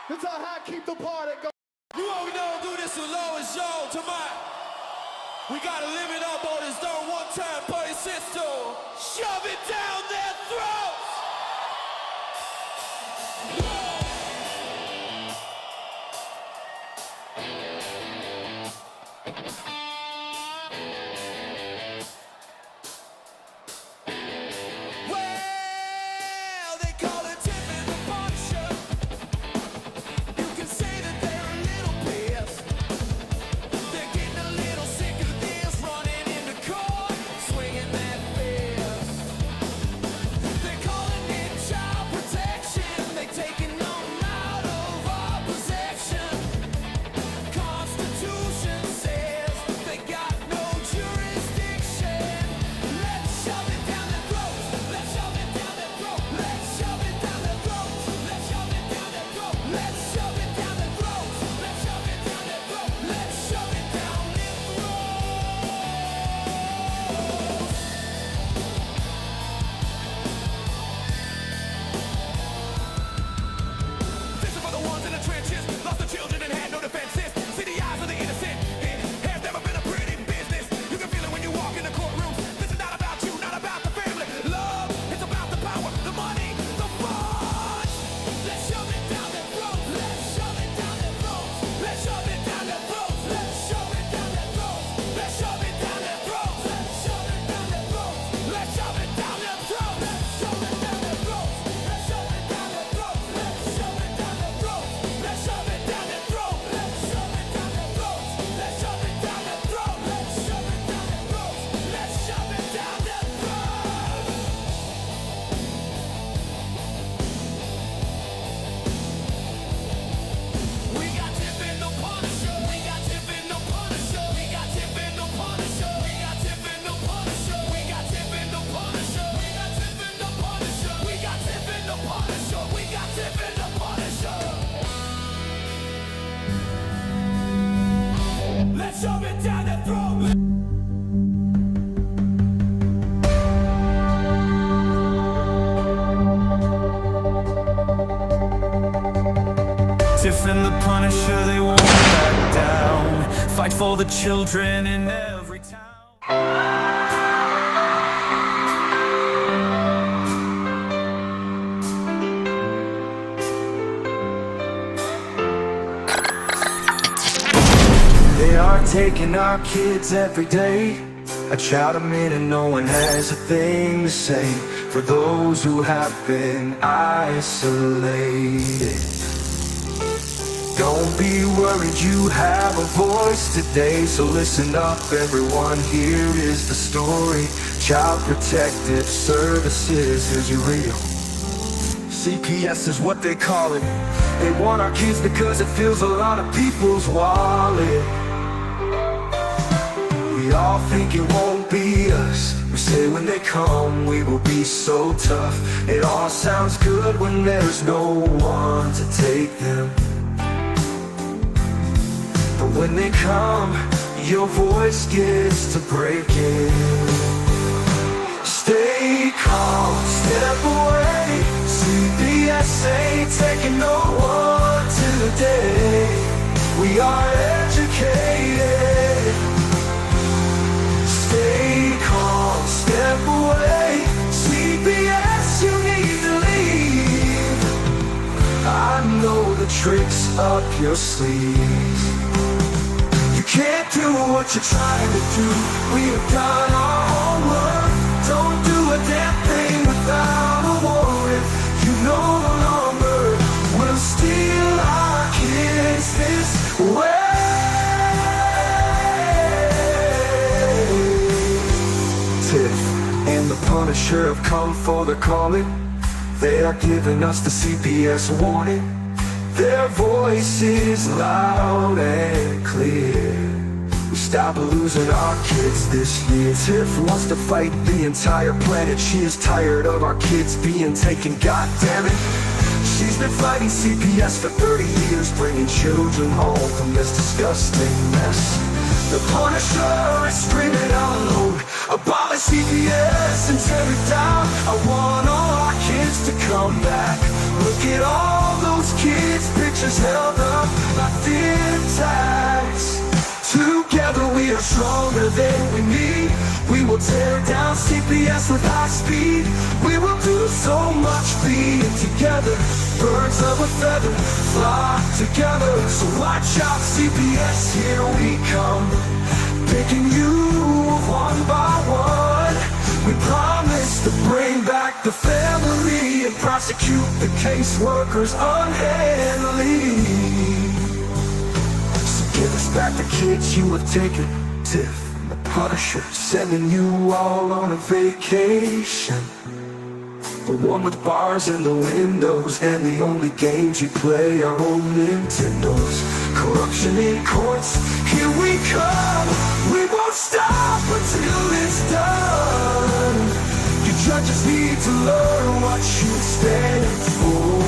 That's how I keep the party going. You all know do this alone as y'all tonight. We gotta live it up on this done one time, specisl. Shove it down their throats. Well, they call it Tiff and the Punisher. You can say that they're a little pissed. They're getting a little sick of this, running into court, swinging that fist. They're calling it child protection. They taking them out of our possession. Constitution says they got no jurisdiction. Let's shove it down their throats. Let's shove it down their throat. Let's shove it down their throats. Let's shove it down their throat. Let's shove it down their throats. Let's shove it down their throat. Let's shove it down their throats. This is for the ones in the trenches, lost the children and had no defenses. See the eyes of the innocent. It has never been a pretty business. You can feel it when you walk in the courtroom. This is not about you, not about the family. Love, it's about the power, the money, the fun. Let's shove it down their throats. Let's shove it down their throats. Let's shove it down their throats. Let's shove it down their throats. Let's shove it down their throats. Let's shove it down their throats. Let's shove it down their throats. Let's shove it down their throats. Let's shove it down their throats. Let's shove it down their throats. Let's shove it down their throats. Let's shove it down their throats. Let's shove it down their throats. Let's shove it down their throats. Let's shove it down their throats. We got Tiff and the Punisher. We got Tiff and the Punisher. We got Tiff and the Punisher. We got Tiff and the Punisher. We got Tiff and the Punisher. We got Tiff and the Punisher. We got Tiff and the Punisher. We got Tiff and the Punisher. Let's shove it down their throat. Tiff and the Punisher, they won't back down. Fight for the children in every town. They are taking our kids every day. I try to meet and no one has a thing to say for those who have been isolated. Don't be worried, you have a voice today. So listen up everyone, here is the story. Child Protective Services is real. CPS is what they call it. They want our kids because it fills a lot of people's wallet. We all think it won't be us. We say when they come we will be so tough. It all sounds good when there's no one to take them. But when they come, your voice gets to breaking. Stay calm, step away. CPS ain't taking no one today. We are educated. Stay calm, step away. CPS, you need to leave. I know the tricks up your sleeve. You can't do what you're trying to do. We have done our homework. Don't do a damn thing without a warrant. You no longer will steal our kids this way. Tiff and the Punisher have come for the calling. They are giving us the CPS warning. Their voice is loud and clear. We stop losing our kids this year. Tiff wants to fight the entire planet. She is tired of our kids being taken, God damn it. She's been fighting CPS for 30 years, bringing children home from this disgusting mess. The Punisher is screaming out loud, abolish CPS and tear it down. I want all our kids to come back. Look at all those kids, futures held up by thin ties. Together we are stronger than we need. We will tear down CPS with high speed. We will do so much being together. Birds of a feather flock together. So watch out, CPS, here we come, picking you one by one. We promise to bring back the family and prosecute the caseworkers unhandily. Give us back the kids you have taken. Tiff and the Punisher sending you all on a vacation. The one with bars in the windows and the only games you play are old Nintendos. Corruption in courts, here we come. We won't stop until it's done. You judges need to learn what you stand for.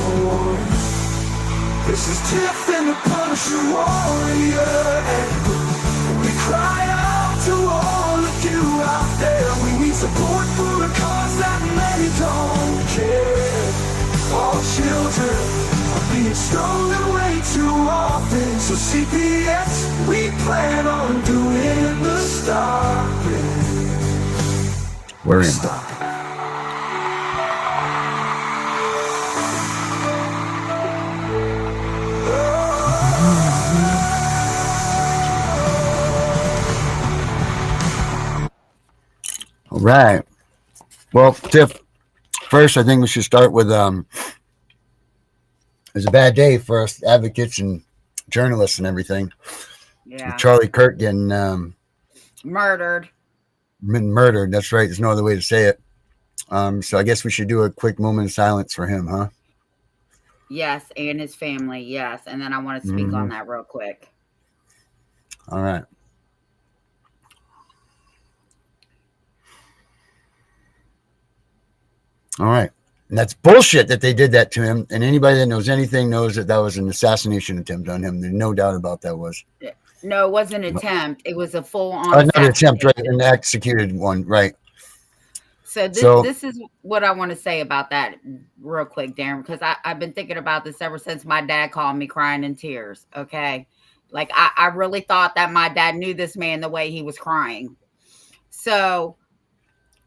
This is Tiff and the Punisher Warrior, and we cry out to all of you out there. We need support for a cause that many don't care. All children are being stolen way too often. So CPS, we plan on doing the stopping. Where am I? Stop. All right. Well, Tiff, first I think we should start with it's a bad day for us advocates and journalists and everything. Yeah. With Charlie Kirk getting Murdered. murdered. That's right. There's no other way to say it. So I guess we should do a quick moment of silence for him, huh? Yes, and his family. Yes, and then I want to speak on that real quick. All right. All right. And that's bullshit that they did that to him. And anybody that knows anything knows that that was an assassination attempt on him. There's no doubt about that was. No, it wasn't an attempt. It was a full-on Another attempt, right? An executed one, right? So this is what I want to say about that real quick, Darren, because I've been thinking about this ever since my dad called me crying in tears, okay? Like, I really thought that my dad knew this man the way he was crying. So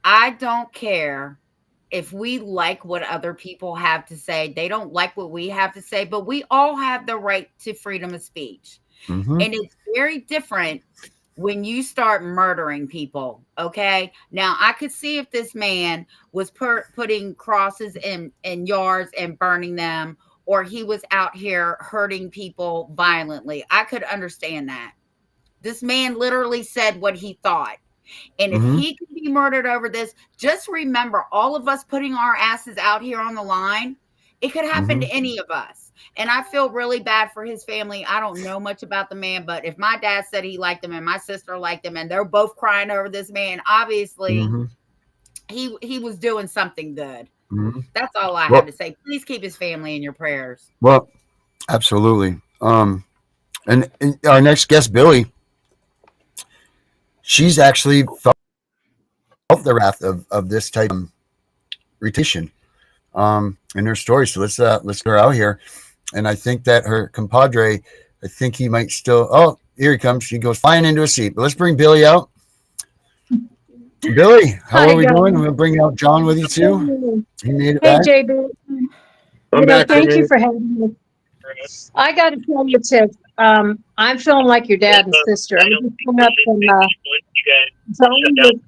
I don't care if we like what other people have to say. They don't like what we have to say, but we all have the right to freedom of speech. Mm-hmm. And it's very different when you start murdering people, okay? Now, I could see if this man was putting crosses in yards and burning them, or he was out here hurting people violently. I could understand that. This man literally said what he thought. And if he can be murdered over this, just remember, all of us putting our asses out here on the line, it could happen to any of us. And I feel really bad for his family. I don't know much about the man, but if my dad said he liked him and my sister liked him and they're both crying over this man, obviously he was doing something good. That's all I have to say. Please keep his family in your prayers. Well, absolutely. And our next guest, Billy, she's actually felt the wrath of this type of retaliation in her story. So let's get her out here. And I think that her compadre, I think he might still. Oh, here he comes. He goes flying into a seat. But let's bring Billy out. Billy, how are we doing? I'm going to bring out John with you too. He made it back. Hey, JB. Thank you for having me. I got to tell you, Tiff, I'm feeling like your dad and sister. I just come up from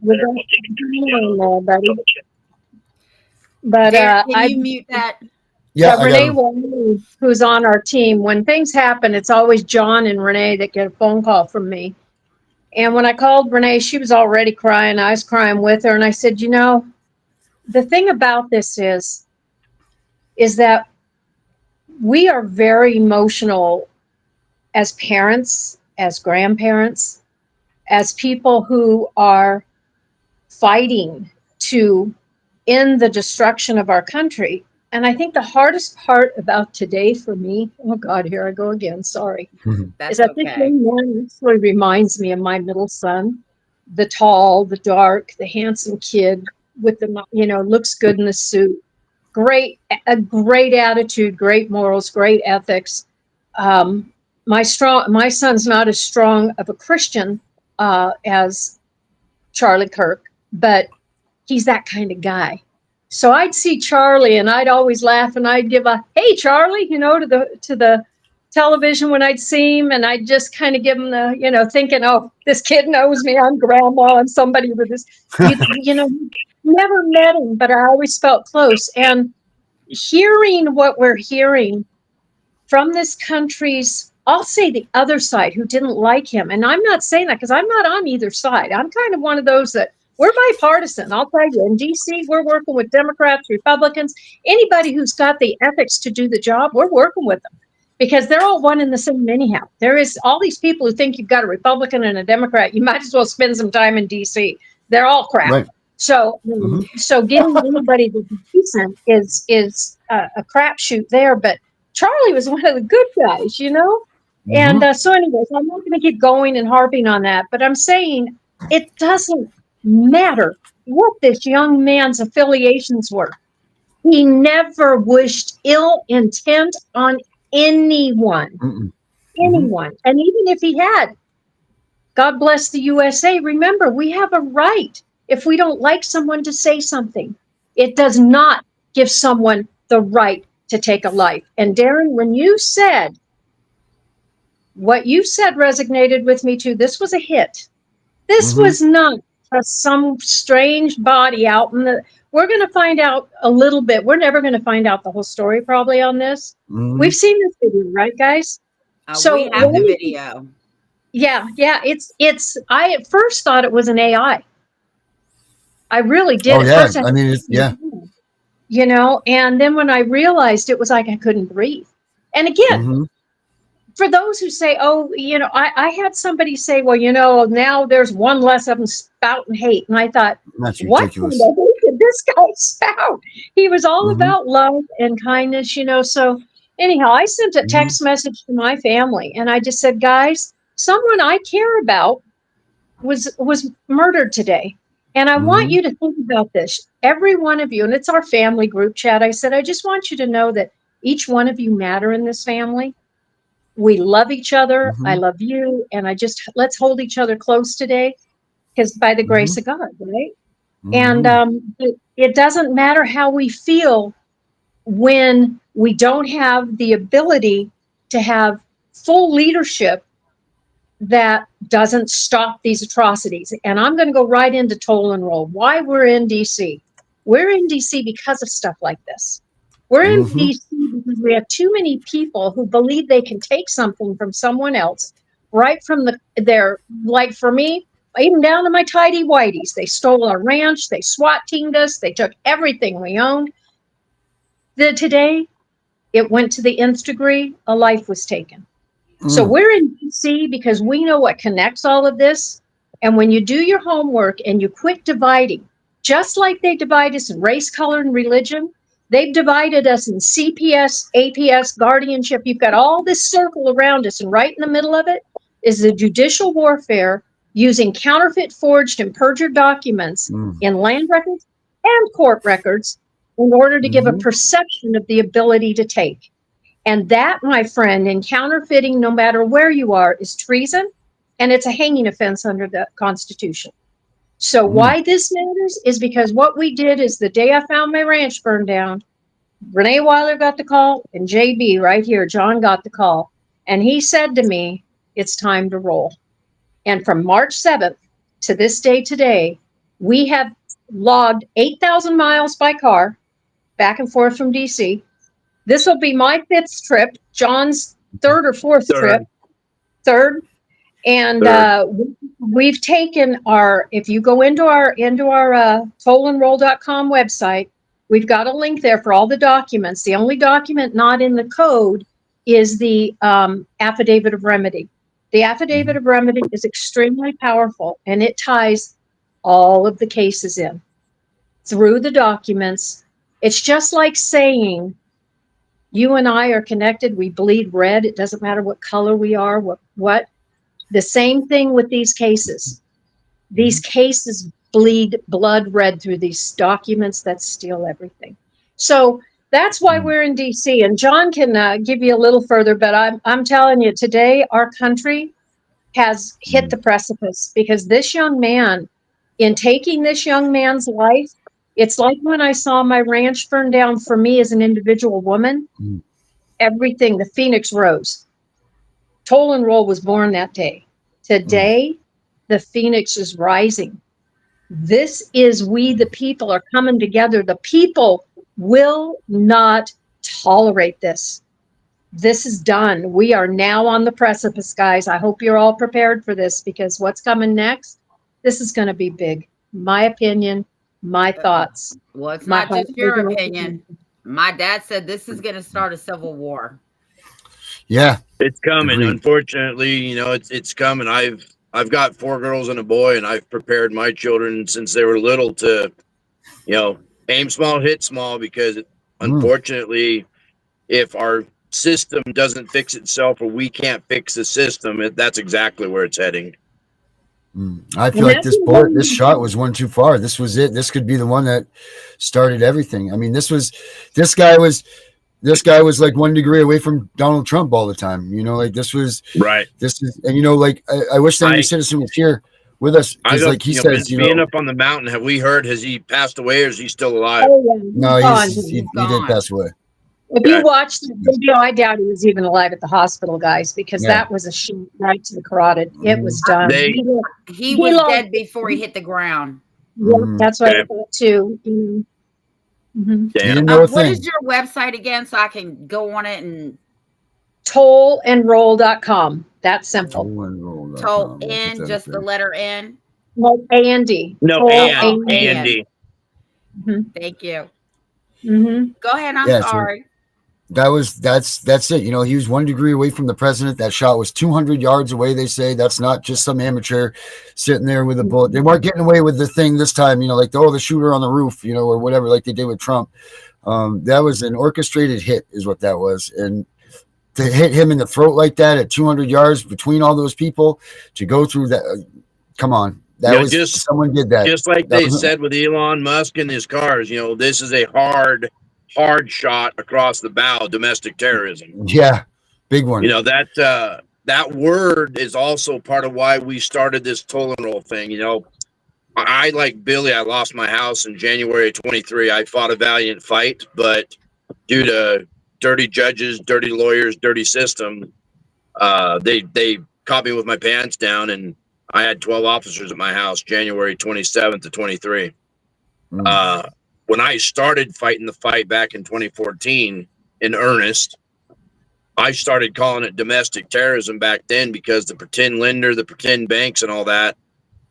with buddy. But can you mute that? Yeah, Renee Wiley, who's on our team, when things happen, it's always John and Renee that get a phone call from me. And when I called Renee, she was already crying. I was crying with her. And I said, you know, the thing about this is that we are very emotional as parents, as grandparents, as people who are fighting to end the destruction of our country. And I think the hardest part about today for me, oh God, here I go again, sorry, That's is that this young man actually reminds me of my middle son, the tall, the dark, the handsome kid with the, looks good in the suit, a great attitude, great morals, great ethics. my son's not as strong of a Christian as Charlie Kirk, but he's that kind of guy. So I'd see Charlie and I'd always laugh and I'd give a, "Hey, Charlie," to the television when I'd see him, and I'd just kind of give him the, thinking, "Oh, this kid knows me. I'm grandma. I'm somebody with this," never met him, but I always felt close. And hearing what we're hearing from this country's, I'll say the other side, who didn't like him. And I'm not saying that because I'm not on either side. I'm kind of one of those that we're bipartisan. I'll tell you, in DC, we're working with Democrats, Republicans, anybody who's got the ethics to do the job, we're working with them because they're all one and the same anyhow. There is all these people who think you've got a Republican and a Democrat. You might as well spend some time in DC. They're all crap. Right. So, so getting anybody that's decent is a crapshoot there. But Charlie was one of the good guys, And so anyways, I'm not going to keep going and harping on that, but I'm saying it doesn't matter what this young man's affiliations were. He never wished ill intent on anyone. Anyone. And even if he had, God bless the USA, remember, we have a right, if we don't like someone, to say something. It does not give someone the right to take a life. And Darren, when you said, what you said resonated with me too. This was a hit. This was not some strange body out in the, we're going to find out a little bit. We're never going to find out the whole story probably on this. We've seen this video, right, guys? So we have the video. Yeah. I at first thought it was an AI. I really did. Oh, yeah. And then when I realized it was like I couldn't breathe. And again, for those who say, "Oh, I had somebody say, well, now there's one less of them spouting hate." And I thought, that's ridiculous. What did this guy spout? He was all about love and kindness, So anyhow, I sent a text message to my family and I just said, "Guys, someone I care about was murdered today. And I want you to think about this. Every one of you," and it's our family group chat. I said, "I just want you to know that each one of you matter in this family. We love each other. I love you. And let's hold each other close today, because by the grace of God," right? And it doesn't matter how we feel when we don't have the ability to have full leadership that doesn't stop these atrocities. And I'm going to go right into Toll and Roill. Why we're in DC. We're in DC because of stuff like this. We're in DC because we have too many people who believe they can take something from someone else, right from their, like for me, even down to my tidy whities. They stole our ranch. They SWAT teamed us. They took everything we owned. Today, it went to the nth degree. A life was taken. So we're in DC because we know what connects all of this. And when you do your homework and you quit dividing, just like they divide us in race, color, and religion, they've divided us in CPS, APS, guardianship. You've got all this circle around us, and right in the middle of it is the judicial warfare using counterfeit, forged, and perjured documents in land records and court records in order to give a perception of the ability to take. And that, my friend, in counterfeiting, no matter where you are, is treason, and it's a hanging offense under the Constitution. So why this matters is because what we did is the day I found my ranch burned down, Renee Weiler got the call, and JB right here, John, got the call. And he said to me, "It's time to roll." And from March 7th to this day today, we have logged 8,000 miles by car back and forth from DC. This will be my 5th trip, John's 3rd or 4th trip. Third. And we've taken if you go into our tollandroill.com website, we've got a link there for all the documents. The only document not in the code is the affidavit of remedy. The affidavit of remedy is extremely powerful, and it ties all of the cases in through the documents. It's just like saying, you and I are connected. We bleed red. It doesn't matter what color we are. What? The same thing with these cases. These cases bleed blood red through these documents that steal everything. So That's why we're in DC. And John can give you a little further, but I'm telling you, today our country has hit the precipice because this young man, in taking this young man's life, it's like when I saw my ranch burn down for me as an individual woman, everything, the phoenix rose. Toll and Roill was born that day. Today, the phoenix is rising. This is we, the people, are coming together. The people will not tolerate this. This is done. We are now on the precipice, guys. I hope you're all prepared for this because what's coming next, this is going to be big. My opinion, my thoughts. Well, it's My not just your opinion. My dad said this is going to start a civil war. Yeah, It's coming. Agreed. Unfortunately, you know, it's coming. I've got 4 girls and a boy, and I've prepared my children since they were little to, you know, aim small, hit small, because unfortunately, if our system doesn't fix itself or we can't fix the system, that's exactly where it's heading. I feel like this shot was one too far. This was it. This could be the one that started everything. I mean, this guy was like 1 degree away from Donald Trump all the time. You know, like this is, and you know, like I wish that any citizen was here with us because, like he says, being up on the mountain, have we heard? Has he passed away or is he still alive? No, he did pass away. If you watch the video, I doubt he was even alive at the hospital, guys, because that was a shot right to the carotid. It was done. He was dead before he hit the ground. Yeah, that's what I thought too. What is your website again, so I can go on it and tollandroill.com. That's simple. Toll N, just the letter N. No, A-N-D. No, A-N-D. Thank you. Go ahead. I'm sorry. That's it. You know, he was 1 degree away from the president. That shot was 200 yards away. They say that's not just some amateur sitting there with a bullet. They weren't getting away with the thing this time, you know, like the shooter on the roof, you know, or whatever, like they did with Trump. That was an orchestrated hit is what that was. And to hit him in the throat like that at 200 yards between all those people to go through that. Come on. Someone did that. Just like they said with Elon Musk and his cars, you know, this is a hard shot across the bow, domestic terrorism. Yeah, big one. You know, that word is also part of why we started this Toll and Roill thing. You know, I like Billy, I lost my house in January of 23. I fought a valiant fight, but due to dirty judges, dirty lawyers, dirty system, they caught me with my pants down, and I had 12 officers at my house January 27th of 23. When I started fighting the fight back in 2014 in earnest, I started calling it domestic terrorism back then because the pretend lender, the pretend banks and all that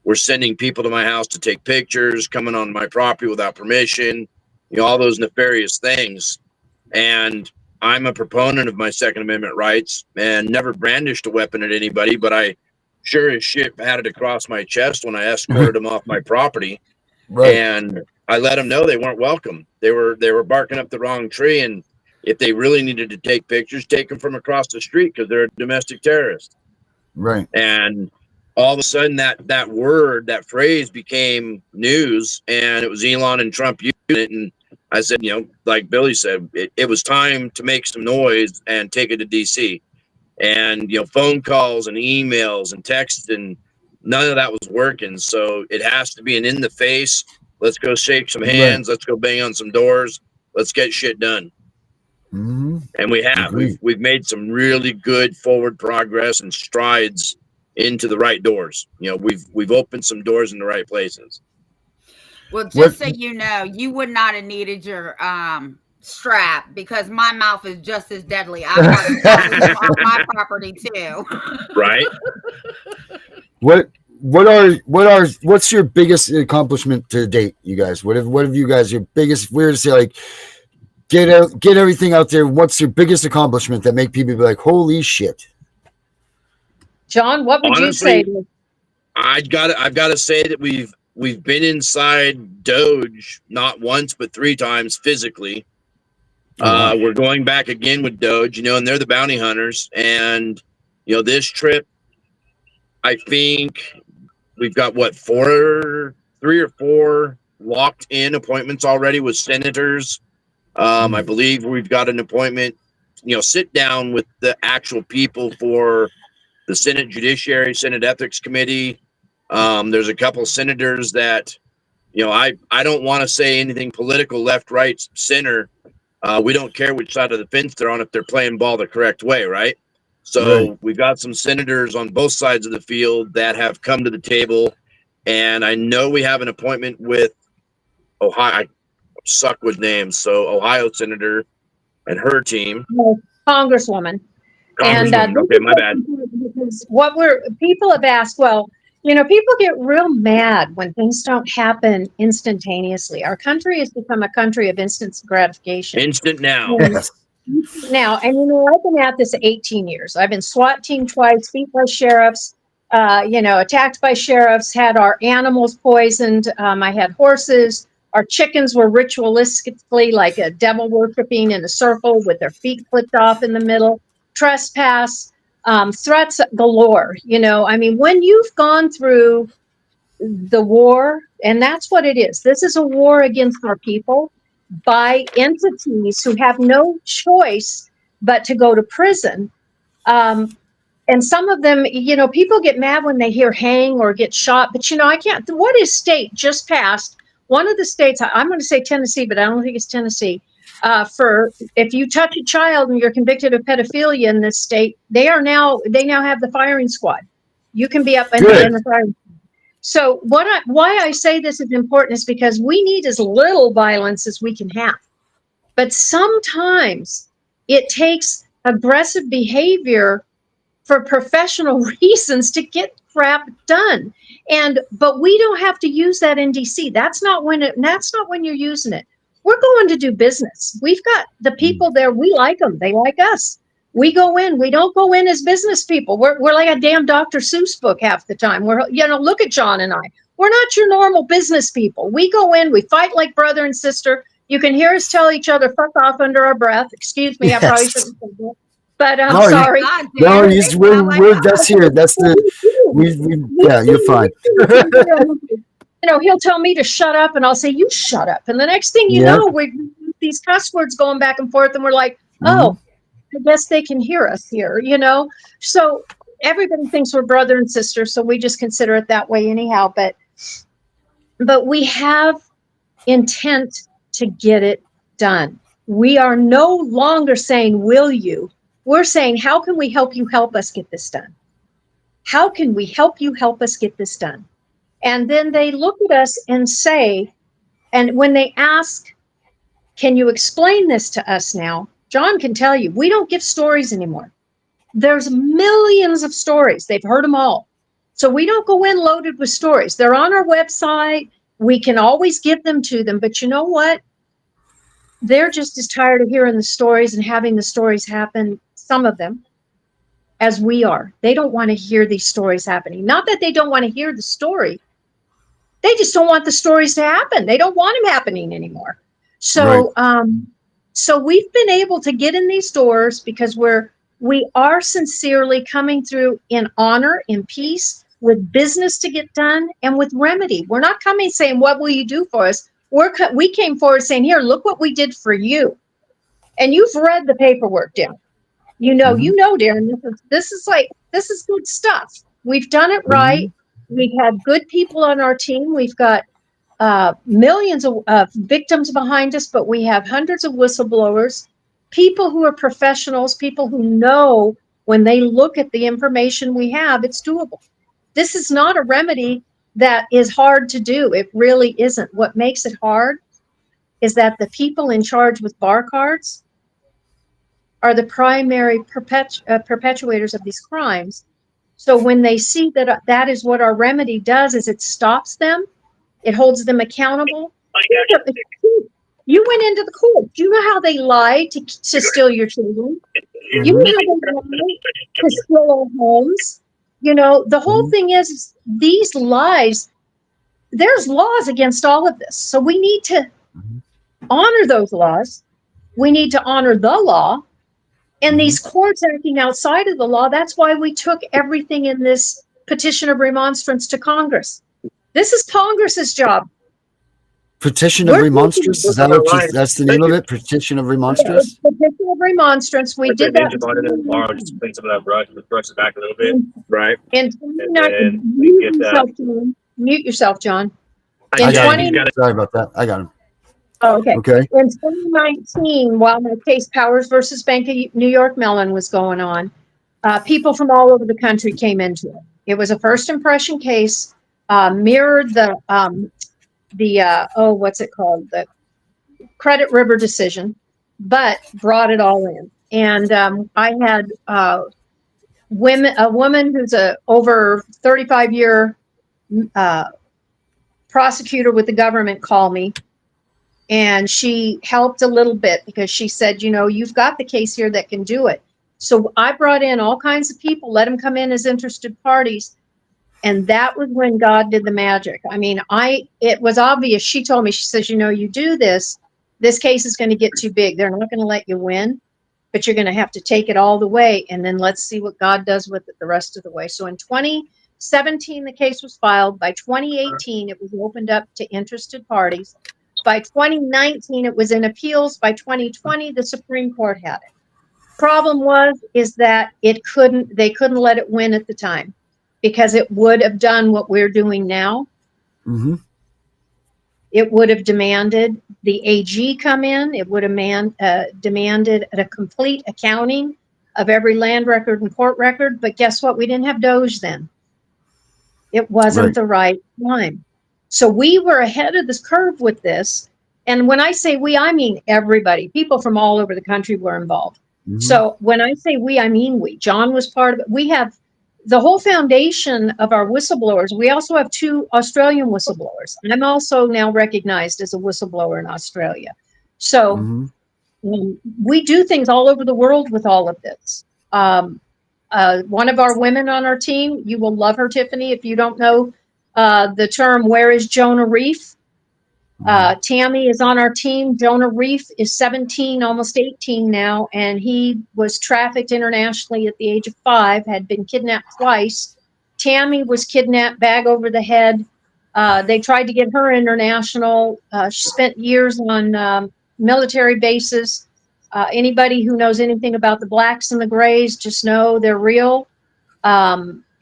were sending people to my house to take pictures, coming on my property without permission, you know, all those nefarious things. And I'm a proponent of my Second Amendment rights and never brandished a weapon at anybody, but I sure as shit had it across my chest when I escorted them off my property. Right. And I let them know they weren't welcome. They were barking up the wrong tree. And if they really needed to take pictures, take them from across the street because they're a domestic terrorist. Right. And all of a sudden that word, that phrase became news, and it was Elon and Trump using it. And I said, you know, like Billy said, it was time to make some noise and take it to DC. And, you know, phone calls and emails and texts, and none of that was working. So it has to be an in the face. Let's go shake some hands. Let's go bang on some doors. Let's get shit done. And we have. We've made some really good forward progress and strides into the right doors. You know, we've opened some doors in the right places. Well, just so you know, you would not have needed your strap because my mouth is just as deadly. I want on my property too. Right. What's your biggest accomplishment to date, you guys? What have you guys, your biggest, if we were to say like get everything out there, what's your biggest accomplishment that make people be like, holy shit? John, what would you say? I've got to say that we've been inside Doge not once but 3 times physically. We're going back again with Doge, you know, and they're the bounty hunters. And, you know, this trip, I think we've got 3 or 4 locked in appointments already with senators I believe we've got an appointment, sit down with the actual people for the Senate Judiciary, Senate Ethics Committee. There's a couple senators that, I don't want to say anything political, left, right, center. We don't care which side of the fence they're on if they're playing ball the correct way, right? So we've got some senators on both sides of the field that have come to the table. And I know we have an appointment with Ohio. I suck with names. So Ohio senator and her team. Congresswoman. Congresswoman. Okay, my bad. Because people have asked, well, people get real mad when things don't happen instantaneously. Our country has become a country of instant gratification. Instant now. Yes. Now, and I've been at this 18 years. I've been SWAT team twice, beat by sheriffs, attacked by sheriffs, had our animals poisoned. I had horses. Our chickens were ritualistically like a devil worshiping in a circle with their feet clipped off in the middle. Trespass, threats galore. When you've gone through the war, and that's what it is. This is a war against our people by entities who have no choice but to go to prison. And some of them, people get mad when they hear hang or get shot, but I can't. What is state just passed? One of the states, I'm going to say Tennessee, but I don't think it's Tennessee. For if you touch a child and you're convicted of pedophilia in this state, they now have the firing squad. You can be up in the firing. So why I say this is important is because we need as little violence as we can have. But sometimes it takes aggressive behavior for professional reasons to get crap done. But we don't have to use that in DC. That's not when you're using it. We're going to do business. We've got the people there. We like them. They like us. We go in. We don't go in as business people. We're like a damn Dr. Seuss book half the time. Look at John and I. We're not your normal business people. We go in. We fight like brother and sister. You can hear us tell each other "fuck off" under our breath. Excuse me. I probably shouldn't say that. But I'm sorry. That's here. That's you're fine. He'll tell me to shut up and I'll say, you shut up. And the next thing you know, we these cuss words going back and forth and we're like, oh, I guess they can hear us here, So everybody thinks we're brother and sister. So we just consider it that way anyhow. But we have intent to get it done. We are no longer saying, will you? We're saying, how can we help you help us get this done? How can we help you help us get this done? And then they look at us and say, and when they ask, can you explain this to us now? John can tell you, we don't give stories anymore. There's millions of stories. They've heard them all. So we don't go in loaded with stories. They're on our website. We can always give them to them. But you know what? They're just as tired of hearing the stories and having the stories happen, some of them, as we are. They don't want to hear these stories happening. Not that they don't want to hear the story. They just don't want the stories to happen. They don't want them happening anymore. So, so we've been able to get in these doors because we are sincerely coming through in honor, in peace, with business to get done, and with remedy. We're not coming saying, what will you do for us? We came forward saying, here, look what we did for you. And you've read the paperwork, Darren. Darren, this is good stuff. We've done it right. We've had good people on our team. We've got millions of victims behind us, but we have hundreds of whistleblowers, people who are professionals, people who know when they look at the information we have, it's doable. This is not a remedy that is hard to do. It really isn't. What makes it hard is that the people in charge with bar cards are the primary perpetuators of these crimes. So when they see that that is what our remedy does, is it stops them, it holds them accountable. You went into the court. Do you know how they lie to steal your children? You know how they lie to steal our homes? The whole thing is these lies, there's laws against all of this. So we need to honor those laws. We need to honor the law. And these courts acting outside of the law, that's why we took everything in this petition of remonstrance to Congress. This is Congress's job. Petition of We're Remonstrance? Is that that's the name of it? Petition of Remonstrance? Petition of Remonstrance. We did that. Tomorrow, just clean some of that brush, just brush it back a little bit. Right. In And then we mute get yourself, John. Mute yourself, John. I In got 20 him. He's got it. Sorry about that. I got him. Oh, okay. Okay. In 2019, while my case Powers versus Bank of New York Mellon was going on, people from all over the country came into it. It was a first impression case, mirrored the what's it called? The Credit River decision, but brought it all in. And I had a woman who's a over 35-year prosecutor with the government call me, and she helped a little bit because she said, you've got the case here that can do it. So I brought in all kinds of people, let them come in as interested parties. And that was when God did the magic. I mean, it was obvious. She told me, she says, you do this case is going to get too big. They're not going to let you win, but you're going to have to take it all the way. And then let's see what God does with it the rest of the way. So in 2017, the case was filed. By 2018, it was opened up to interested parties. By 2019, it was in appeals. By 2020, the Supreme Court had it. Problem is that they couldn't let it win at the time, because it would have done what we're doing now. Mm-hmm. It would have demanded the AG come in. It would have demanded a complete accounting of every land record and court record. But guess what? We didn't have Doge then. It wasn't the right time. So we were ahead of this curve with this. And when I say we, I mean everybody. People from all over the country were involved. Mm-hmm. So when I say we, I mean we. John was part of it. We have the whole foundation of our whistleblowers. We also have 2 Australian whistleblowers. I'm also now recognized as a whistleblower in Australia. So we do things all over the world with all of this. One of our women on our team, you will love her, Tiffany, if you don't know the term, where is Jonah Reef? Tammy is on our team. Jonah Reef is 17, almost 18 now, and he was trafficked internationally at the age of 5, had been kidnapped twice. Tammy was kidnapped, bag over the head. They tried to get her international. She spent years on military bases. Anybody who knows anything about the blacks and the grays, just know they're real.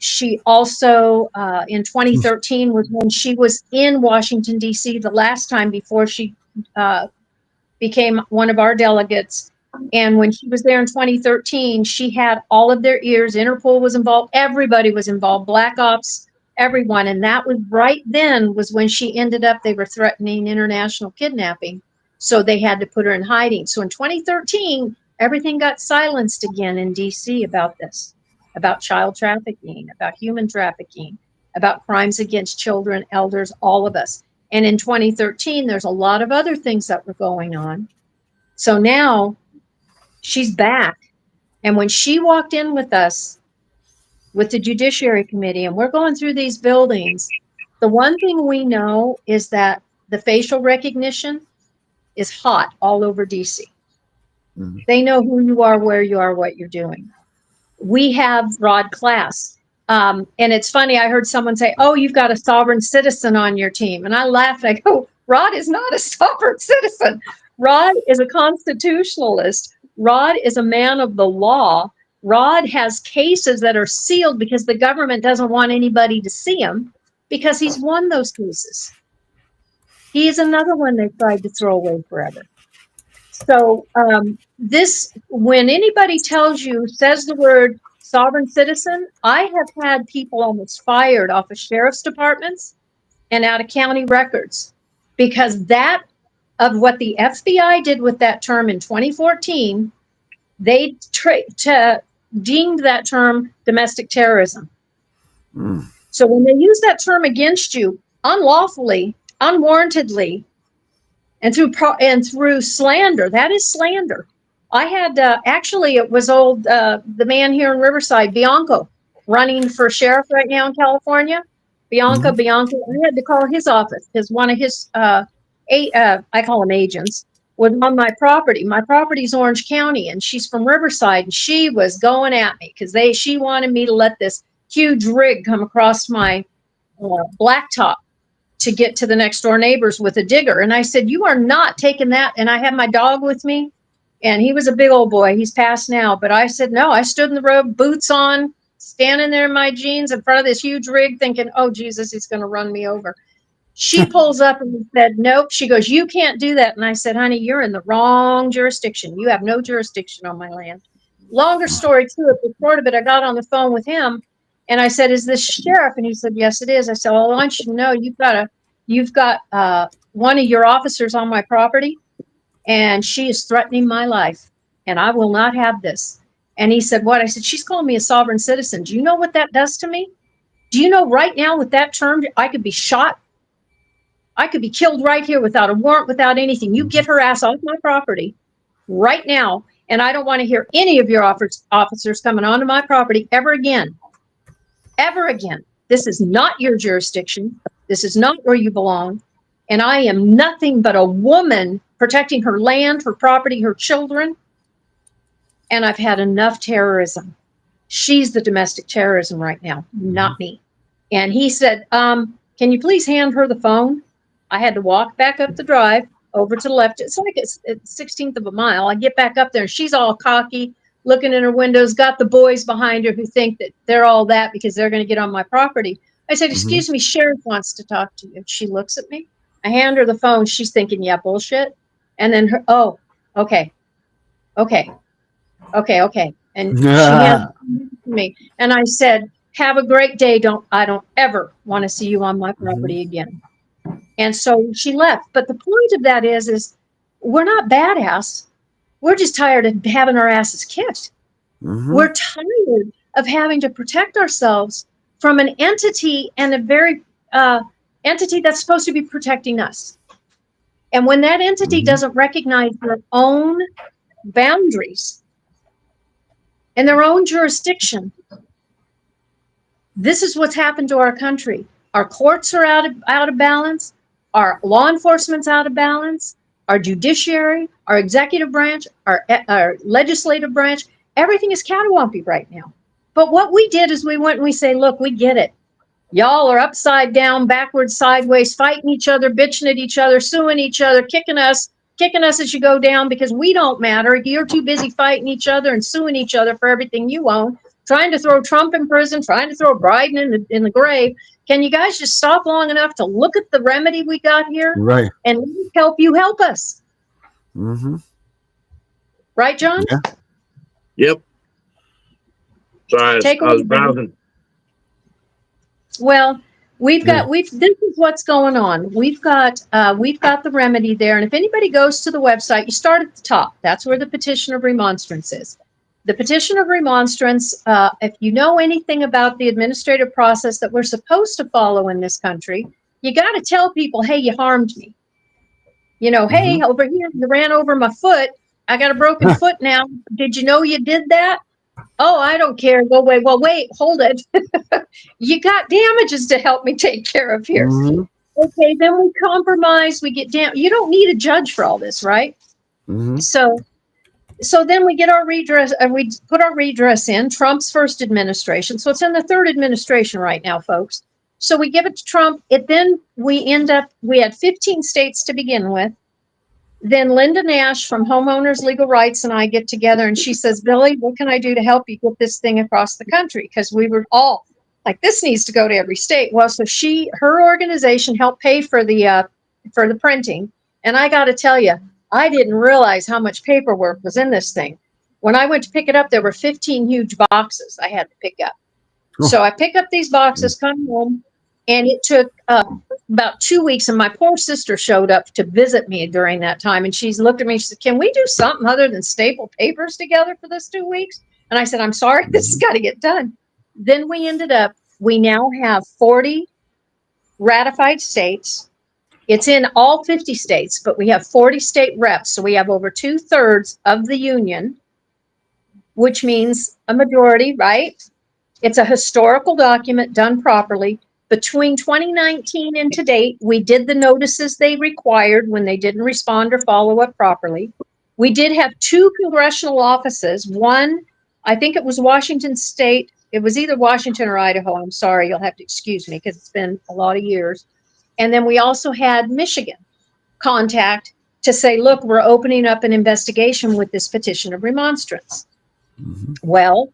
She also, in 2013, was when she was in Washington, D.C. the last time before she became one of our delegates. And when she was there in 2013, she had all of their ears. Interpol was involved. Everybody was involved. Black Ops, everyone. And that was right then was when she ended up, they were threatening international kidnapping. So they had to put her in hiding. So in 2013, everything got silenced again in D.C. about this. About child trafficking, about human trafficking, about crimes against children, elders, all of us. And in 2013, there's a lot of other things that were going on. So now she's back. And when she walked in with us, with the Judiciary Committee, and we're going through these buildings, the one thing we know is that the facial recognition is hot all over DC. Mm-hmm. They know who you are, where you are, what you're doing. We have Rod Class. And it's funny, I heard someone say, oh, you've got a sovereign citizen on your team. And I laughed. I go, Rod is not a sovereign citizen. Rod is a constitutionalist. Rod is a man of the law. Rod has cases that are sealed because the government doesn't want anybody to see him because he's won those cases. He is another one they tried to throw away forever. So when anybody says the word sovereign citizen, I have had people almost fired off of sheriff's departments and out of county records because of what the FBI did with that term in 2014, they deemed that term domestic terrorism. Mm. So when they use that term against you unlawfully, unwarrantedly, and through slander, that is slander. I had actually it was the man here in Riverside, Bianco, running for sheriff right now in California. Bianco, I had to call his office because one of his I call them agents was on my property. My property's Orange County, and she's from Riverside, and she was going at me because she wanted me to let this huge rig come across my blacktop to get to the next door neighbors with a digger. And I said, you are not taking that. And I had my dog with me, and he was a big old boy. He's passed now. But I said, no, I stood in the road, boots on, standing there in my jeans in front of this huge rig thinking, oh, Jesus, he's going to run me over. She pulls up and said, nope. She goes, you can't do that. And I said, honey, you're in the wrong jurisdiction. You have no jurisdiction on my land. Longer story to it, but part of it, I got on the phone with him and I said, is this sheriff? And he said, yes, it is. I said, well, I want you to know you've got one of your officers on my property, and she is threatening my life, and I will not have this. And he said, what? I said, she's calling me a sovereign citizen. Do you know what that does to me? Do you know right now with that term, I could be shot? I could be killed right here without a warrant, without anything. You get her ass off my property right now, and I don't want to hear any of your officers coming onto my property ever again. Ever again. This is not your jurisdiction. This is not where you belong. And I am nothing but a woman protecting her land, her property, her children. And I've had enough terrorism. She's the domestic terrorism right now, not me. And he said, can you please hand her the phone? I had to walk back up the drive over to the left. It's like it's 16th of a mile. I get back up there, and she's all cocky, looking in her windows, got the boys behind her who think that they're all that because they're going to get on my property. I said, excuse me, sheriff wants to talk to you. She looks at me. I hand her the phone. She's thinking, yeah, bullshit. And then oh, okay. And she hands it to me. And I said, have a great day. I don't ever want to see you on my property again. And so she left. But the point of that is we're not badass. We're just tired of having our asses kicked. We're tired of having to protect ourselves from an entity, and a very entity that's supposed to be protecting us. And when that entity doesn't recognize their own boundaries and their own jurisdiction, this is what's happened to our country. Our courts are out of balance. Our law enforcement's out of balance. Our judiciary, our executive branch, our legislative branch, everything is cattywampy right now. But what we did is we went and we say, look, we get it. Y'all are upside down, backwards, sideways, fighting each other, bitching at each other, suing each other, kicking us as you go down because we don't matter. You're too busy fighting each other and suing each other for everything you own, trying to throw Trump in prison, trying to throw Biden in the grave. Can you guys just stop long enough to look at the remedy we got here? Right. And help you help us. Right, John? Yeah. Yep. Sorry, I was browsing. Well, this is what's going on. We've got the remedy there. And if anybody goes to the website, you start at the top. That's where the petition of remonstrance is. The petition of remonstrance, if you know anything about the administrative process that we're supposed to follow in this country, you got to tell people, hey, you harmed me. Hey, over here, you ran over my foot. I got a broken foot now. Did you know you did that? Oh, I don't care. Go away. Well, wait, hold it. You got damages to help me take care of here. Okay, then we compromise. We get down. You don't need a judge for all this, right? So then we get our redress. We put our redress in Trump's first administration. So it's in the third administration right now, folks. So we give it to Trump. We had 15 states to begin with. Then Linda Nash from Homeowners Legal Rights and I get together, and she says, Billy, what can I do to help you get this thing across the country? Because we were all like, this needs to go to every state. Well, so her organization helped pay for the printing. And I got to tell you, I didn't realize how much paperwork was in this thing. When I went to pick it up, there were 15 huge boxes I had to pick up. So I pick up these boxes, come home, and it took about 2 weeks. And my poor sister showed up to visit me during that time. And she's looked at me, she said, can we do something other than staple papers together for this 2 weeks? And I said, I'm sorry, this has got to get done. Then we now have 40 ratified states. It's in all 50 states, but we have 40 state reps. So we have over 2/3 of the union, which means a majority, right? It's a historical document done properly. Between 2019 and to date, we did the notices they required when they didn't respond or follow up properly. We did have 2 congressional offices. One, I think it was Washington State. It was either Washington or Idaho. I'm sorry, you'll have to excuse me because it's been a lot of years. And then we also had Michigan contact to say, look, we're opening up an investigation with this petition of remonstrance. Well,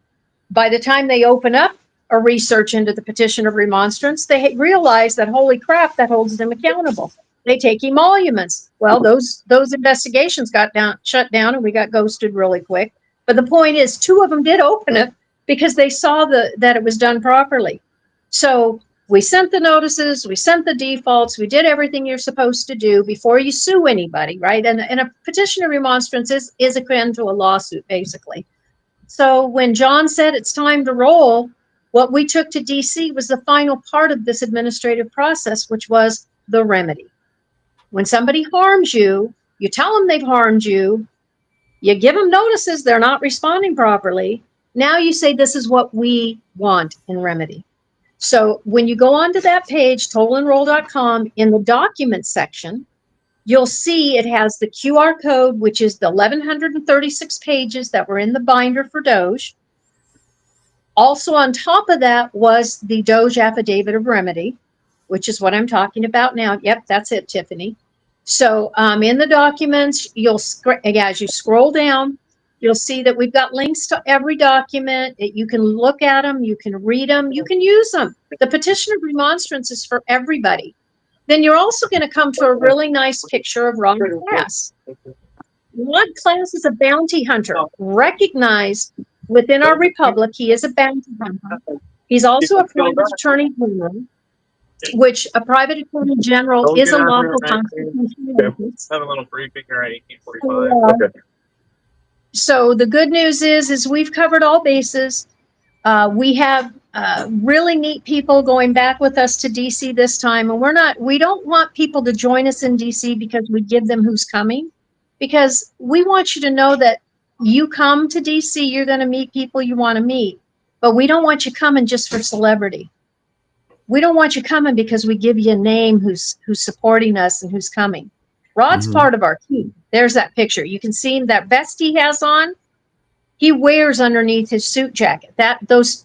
by the time they open up a research into the petition of remonstrance, they realize that, holy crap, that holds them accountable. They take emoluments. Well, those investigations got shut down, and we got ghosted really quick. But the point is, 2 of them did open it because they saw that it was done properly. So we sent the notices, we sent the defaults, we did everything you're supposed to do before you sue anybody, right? And a petition of remonstrance is akin to a lawsuit, basically. So when John said it's time to roll, what we took to DC was the final part of this administrative process, which was the remedy. When somebody harms you, you tell them they've harmed you, you give them notices they're not responding properly. Now you say, this is what we want in remedy. So when you go onto that page, tollandroill.com, in the documents section, you'll see it has the QR code, which is the 1,136 pages that were in the binder for Doge. Also on top of that was the Doge affidavit of remedy, which is what I'm talking about now. Yep, that's it, Tiffany. So in the documents, as you scroll down, you'll see that we've got links to every document. You can look at them, you can read them, you can use them. The petition of remonstrance is for everybody. Then you're also going to come to a really nice picture of Rod Class. Rod Class is a bounty hunter, recognized within our republic. He is a bounty hunter. He's also a private attorney general, which a private attorney general is a lawful constitutional office. Have a little briefing here at 18:45. Okay. So the good news is we've covered all bases. We have really neat people going back with us to DC this time, and we don't want people to join us in DC because we give them who's coming, because we want you to know that you come to DC, you're going to meet people you want to meet, but we don't want you coming just for celebrity. We don't want you coming because we give you a name who's supporting us and who's coming. Rod's part of our team. There's that picture. You can see that vest he has on. He wears underneath his suit jacket. Those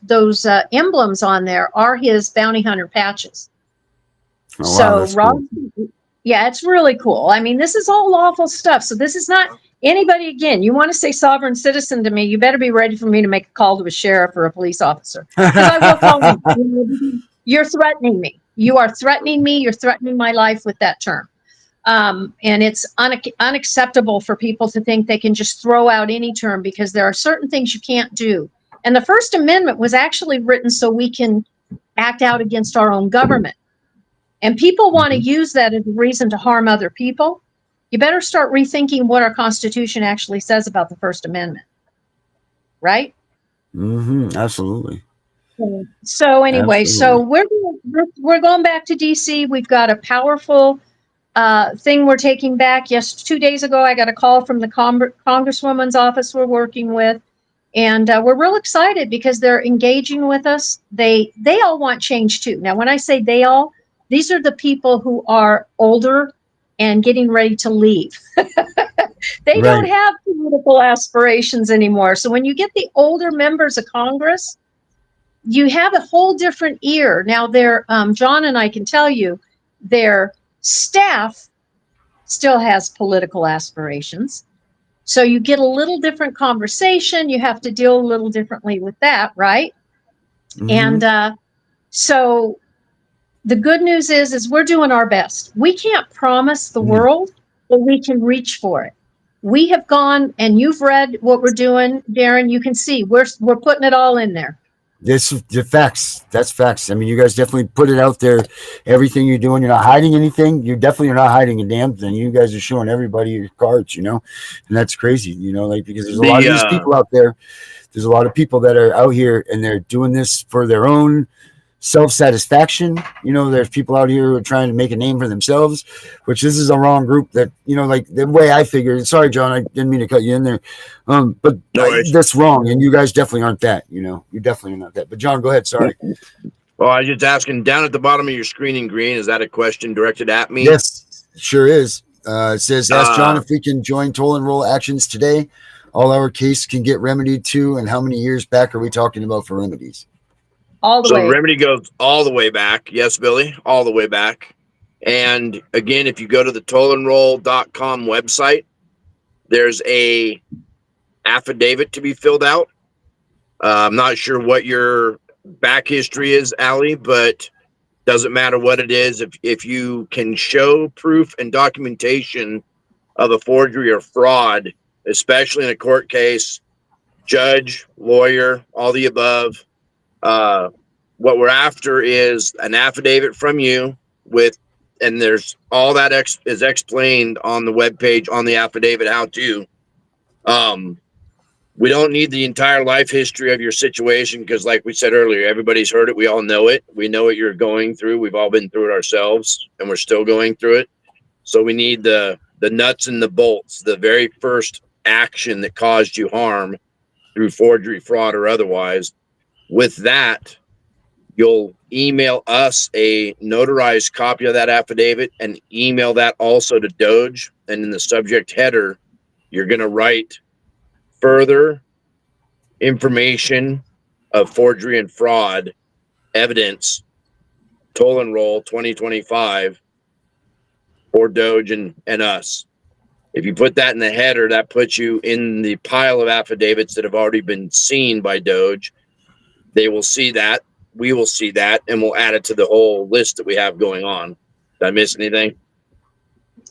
emblems on there are his bounty hunter patches. Oh, so wow, Rod, cool. Yeah, it's really cool. I mean, this is all lawful stuff. So this is not anybody. Again, you want to say sovereign citizen to me, you better be ready for me to make a call to a sheriff or a police officer, because I will call him. You're threatening me. You are threatening me. You're threatening my life with that term. And it's unacceptable for people to think they can just throw out any term, because there are certain things you can't do. And the First Amendment was actually written so we can act out against our own government. And people want to use that as a reason to harm other people. You better start rethinking what our Constitution actually says about the First Amendment. Right? Absolutely. So anyway, Absolutely. so we're going back to DC. We've got a powerful thing we're taking back. Yes, 2 days ago, I got a call from the Congresswoman's office we're working with, and we're real excited because they're engaging with us. They all want change too. Now, when I say they all, these are the people who are older and getting ready to leave. They don't have political aspirations anymore. So when you get the older members of Congress, you have a whole different ear. Now, John and I can tell you, their staff still has political aspirations. So you get a little different conversation. You have to deal a little differently with that, right? And so the good news is we're doing our best. We can't promise the world, but we can reach for it. We have gone, and you've read what we're doing, Darren. You can see we're putting it all in there. This the facts. That's facts. I mean, you guys definitely put it out there. Everything you're doing, you're not hiding anything. You definitely are not hiding a damn thing. You guys are showing everybody your cards, and that's crazy, like, because there's a lot of these people out there. There's a lot of people that are out here, and they're doing this for their own self-satisfaction. There's people out here who are trying to make a name for themselves, which this is a wrong group that, like the way I figured. Sorry, John, I didn't mean to cut you in there. But that's wrong. And you guys definitely aren't that, you definitely are not that. But John, go ahead. Sorry. Well, I was just asking, down at the bottom of your screen in green, is that a question directed at me? Yes, sure is. It says, ask John if we can join Toll and Roill actions today. All our case can get remedied too. And how many years back are we talking about for remedies? All the way. So remedy goes all the way back. Yes, Billy, all the way back. And again, if you go to the tollandroill.com website, there's a affidavit to be filled out. I'm not sure what your back history is, Allie, but doesn't matter what it is. If you can show proof and documentation of a forgery or fraud, especially in a court case, judge, lawyer, all the above, what we're after is an affidavit from you with, and there's all that is explained on the webpage on the affidavit how to. We don't need the entire life history of your situation because, like we said earlier, everybody's heard it. We all know it. We know what you're going through. We've all been through it ourselves, and we're still going through it. So we need the nuts and the bolts, the very first action that caused you harm through forgery, fraud, or otherwise. With that, you'll email us a notarized copy of that affidavit and email that also to Doge. And in the subject header, you're going to write further information of forgery and fraud evidence, Toll and Roill 2025 for Doge and us. If you put that in the header, that puts you in the pile of affidavits that have already been seen by Doge. They will see that. We will see that, and we'll add it to the whole list that we have going on. Did I miss anything?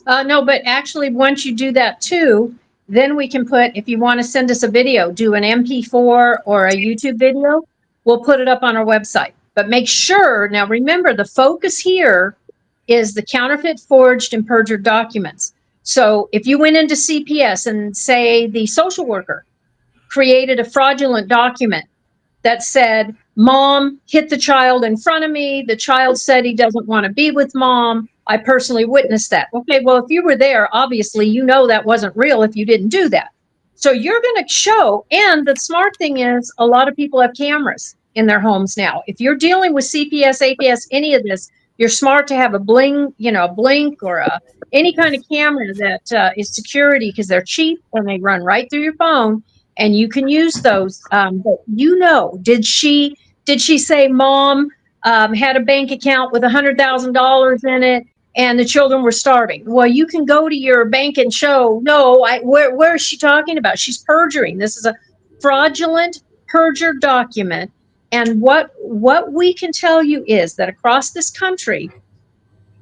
No, but actually, once you do that too, then we can put, if you want to send us a video, do an MP4 or a YouTube video, we'll put it up on our website. But make sure, now remember, the focus here is the counterfeit, forged, and perjured documents. So if you went into CPS and say the social worker created a fraudulent document that said, Mom hit the child in front of me, the child said he doesn't want to be with Mom, I personally witnessed that. Okay, well, if you were there, obviously, you know that wasn't real if you didn't do that. So you're going to show, and the smart thing is a lot of people have cameras in their homes now. If you're dealing with CPS, APS, any of this, you're smart to have a blink or any kind of camera that is security because they're cheap and they run right through your phone and you can use those. But did she say Mom had a bank account with $100,000 in it and the children were starving? Well, you can go to your bank and show, where is she talking about? She's perjuring. This is a fraudulent perjured document. And what we can tell you is that across this country,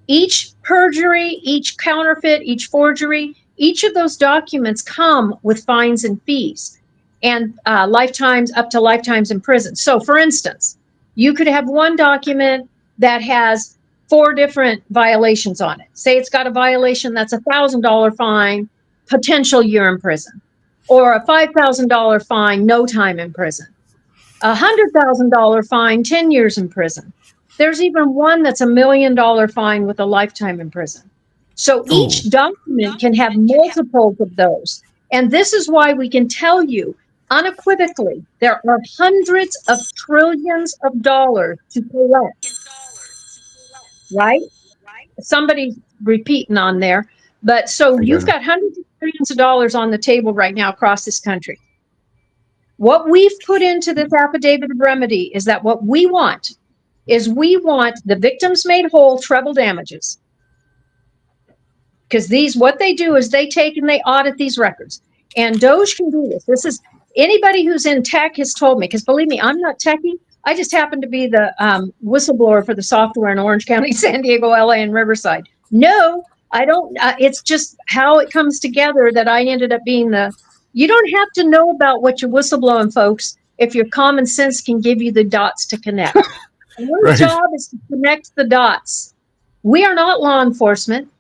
each perjury, each counterfeit, each forgery, each of those documents come with fines and fees and lifetimes, up to lifetimes in prison. So for instance, you could have one document that has 4 different violations on it. Say it's got a violation that's $1,000 fine, potential year in prison, or a $5,000 fine, no time in prison, $100,000 fine, 10 years in prison. There's even one that's $1 million fine with a lifetime in prison. So each document can have multiples of those. And this is why we can tell you unequivocally, there are hundreds of trillions of dollars to collect. Right? Somebody's repeating on there. But so you've got hundreds of trillions of dollars on the table right now across this country. What we've put into this affidavit of remedy is that what we want is the victims made whole treble damages. Because what they do is they take and they audit these records. And Doge can do this. This is anybody who's in tech has told me, because believe me, I'm not techie. I just happen to be the whistleblower for the software in Orange County, San Diego, LA, and Riverside. No, I don't. It's just how it comes together that I ended up being you don't have to know about what you're whistleblowing, folks, if your common sense can give you the dots to connect. Our job is to connect the dots. We are not law enforcement.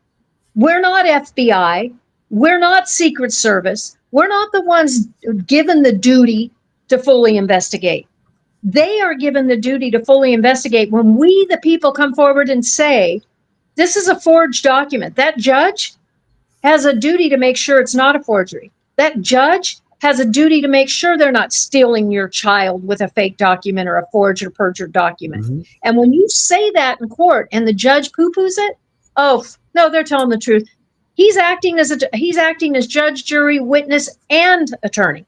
We're not FBI. We're not Secret Service. We're not the ones given the duty to fully investigate. They are given the duty to fully investigate when we, the people, come forward and say, this is a forged document. That judge has a duty to make sure it's not a forgery. That judge has a duty to make sure they're not stealing your child with a fake document or a forged or perjured document. Mm-hmm. And when you say that in court and the judge poo-poos it, oh, no, they're telling the truth. He's acting as judge, jury, witness, and attorney.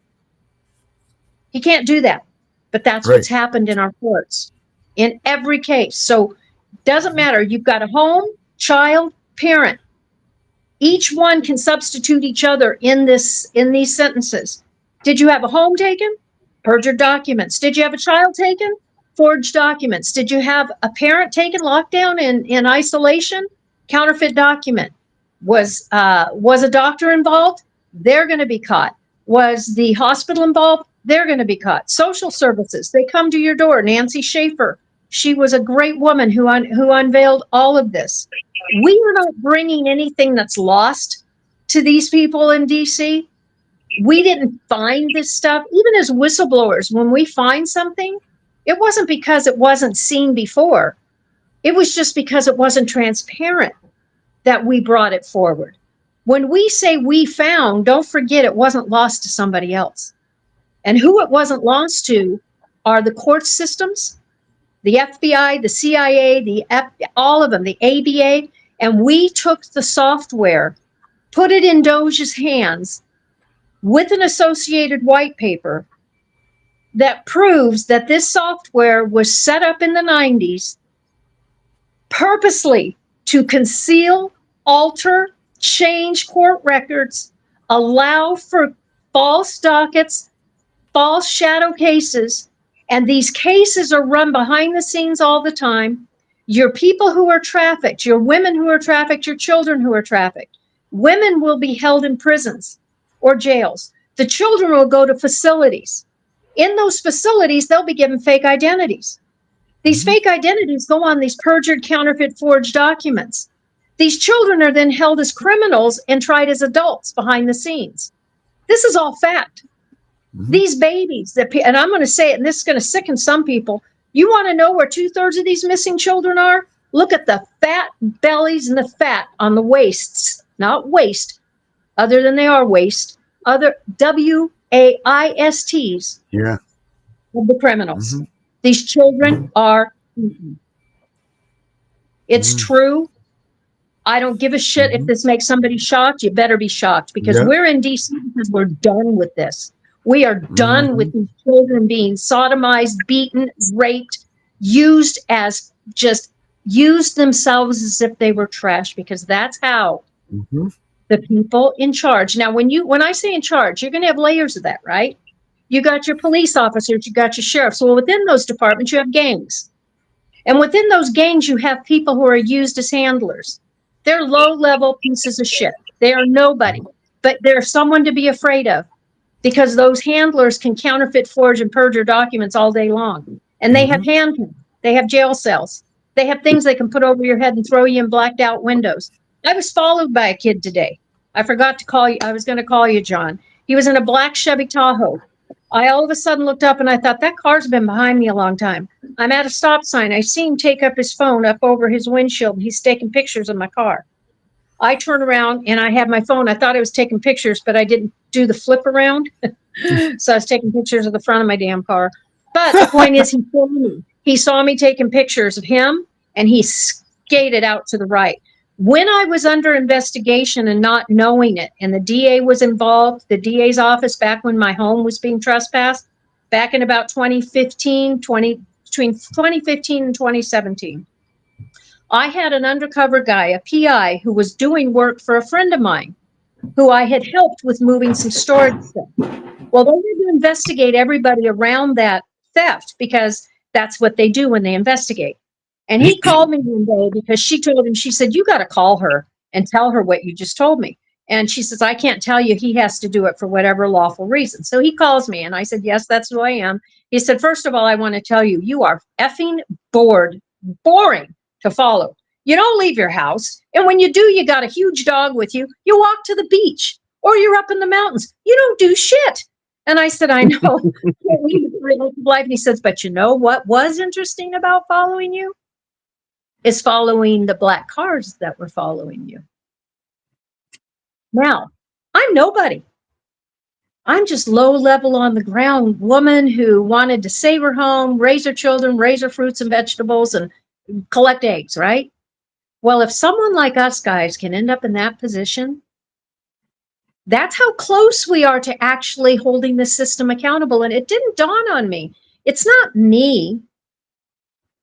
He can't do that. But that's what's happened in our courts in every case. So doesn't matter. You've got a home, child, parent. Each one can substitute each other in these sentences. Did you have a home taken? Perjured documents. Did you have a child taken? Forged documents. Did you have a parent taken, locked down in isolation? Counterfeit document. Was a doctor involved? They're going to be caught. Was the hospital involved? They're going to be caught. Social services, they come to your door. Nancy Schaefer, she was a great woman who unveiled all of this. We are not bringing anything that's lost to these people in DC. We didn't find this stuff. Even as whistleblowers, when we find something, it wasn't because it wasn't seen before. It was just because it wasn't transparent that we brought it forward. When we say we found, don't forget it wasn't lost to somebody else. And who it wasn't lost to are the court systems, the FBI, the CIA, all of them, the ABA, and we took the software, put it in Doge's hands with an associated white paper that proves that this software was set up in the 90s purposely to conceal, alter, change court records, allow for false dockets, false shadow cases, and these cases are run behind the scenes all the time. Your people who are trafficked, your women who are trafficked, your children who are trafficked. Women will be held in prisons or jails. The children will go to facilities. In those facilities, they'll be given fake identities. These fake identities go on these perjured, counterfeit, forged documents. These children are then held as criminals and tried as adults behind the scenes. This is all fact. These babies, and I'm going to say it, and this is going to sicken some people. You want to know where 2/3 of these missing children are? Look at the fat bellies and the fat on the waists, not waist, other than they are waist, other WAISTs Yeah. of the criminals. These children are eaten. It's true. I don't give a shit if this makes somebody shocked. You better be shocked because we're in DC because we're done with this. We are done with these children being sodomized, beaten, raped, used themselves as if they were trash, because that's how the people in charge. Now, when I say in charge, you're going to have layers of that, right? You got your police officers, you got your sheriffs. Well, within those departments, you have gangs. And within those gangs, you have people who are used as handlers. They're low-level pieces of shit. They are nobody, but they're someone to be afraid of, because those handlers can counterfeit, forge, and perjure documents all day long. And they have handcuffs. They have jail cells. They have things they can put over your head and throw you in blacked out windows. I was followed by a kid today. I forgot to call you. I was going to call you, John. He was in a black Chevy Tahoe. I all of a sudden looked up and I thought, that car's been behind me a long time. I'm at a stop sign. I see him take up his phone up over his windshield. He's taking pictures of my car. I turn around and I have my phone. I thought I was taking pictures, but I didn't do the flip around. So I was taking pictures of the front of my damn car. But the point is, he saw me. He saw me taking pictures of him, and he skated out to the right. When I was under investigation and not knowing it, and the DA was involved, the DA's office, back when my home was being trespassed, back in about 2015, between 2015 and 2017, I had an undercover guy, a PI, who was doing work for a friend of mine, who I had helped with moving some storage stuff. Well, they had to investigate everybody around that theft, because that's what they do when they investigate. And he called me one day because she told him, she said, you got to call her and tell her what you just told me. And she says, I can't tell you. He has to do it for whatever lawful reason. So he calls me and I said, yes, that's who I am. He said, first of all, I want to tell you, you are effing boring to follow. You don't leave your house. And when you do, you got a huge dog with you. You walk to the beach or you're up in the mountains. You don't do shit. And I said, I know. And he says, but you know what was interesting about following you? Is following the black cars that were following you. Now, I'm nobody. I'm just low level on the ground woman who wanted to save her home, raise her children, raise her fruits and vegetables, and collect eggs, right? Well, if someone like us guys can end up in that position, that's how close we are to actually holding the system accountable. And it didn't dawn on me. It's not me.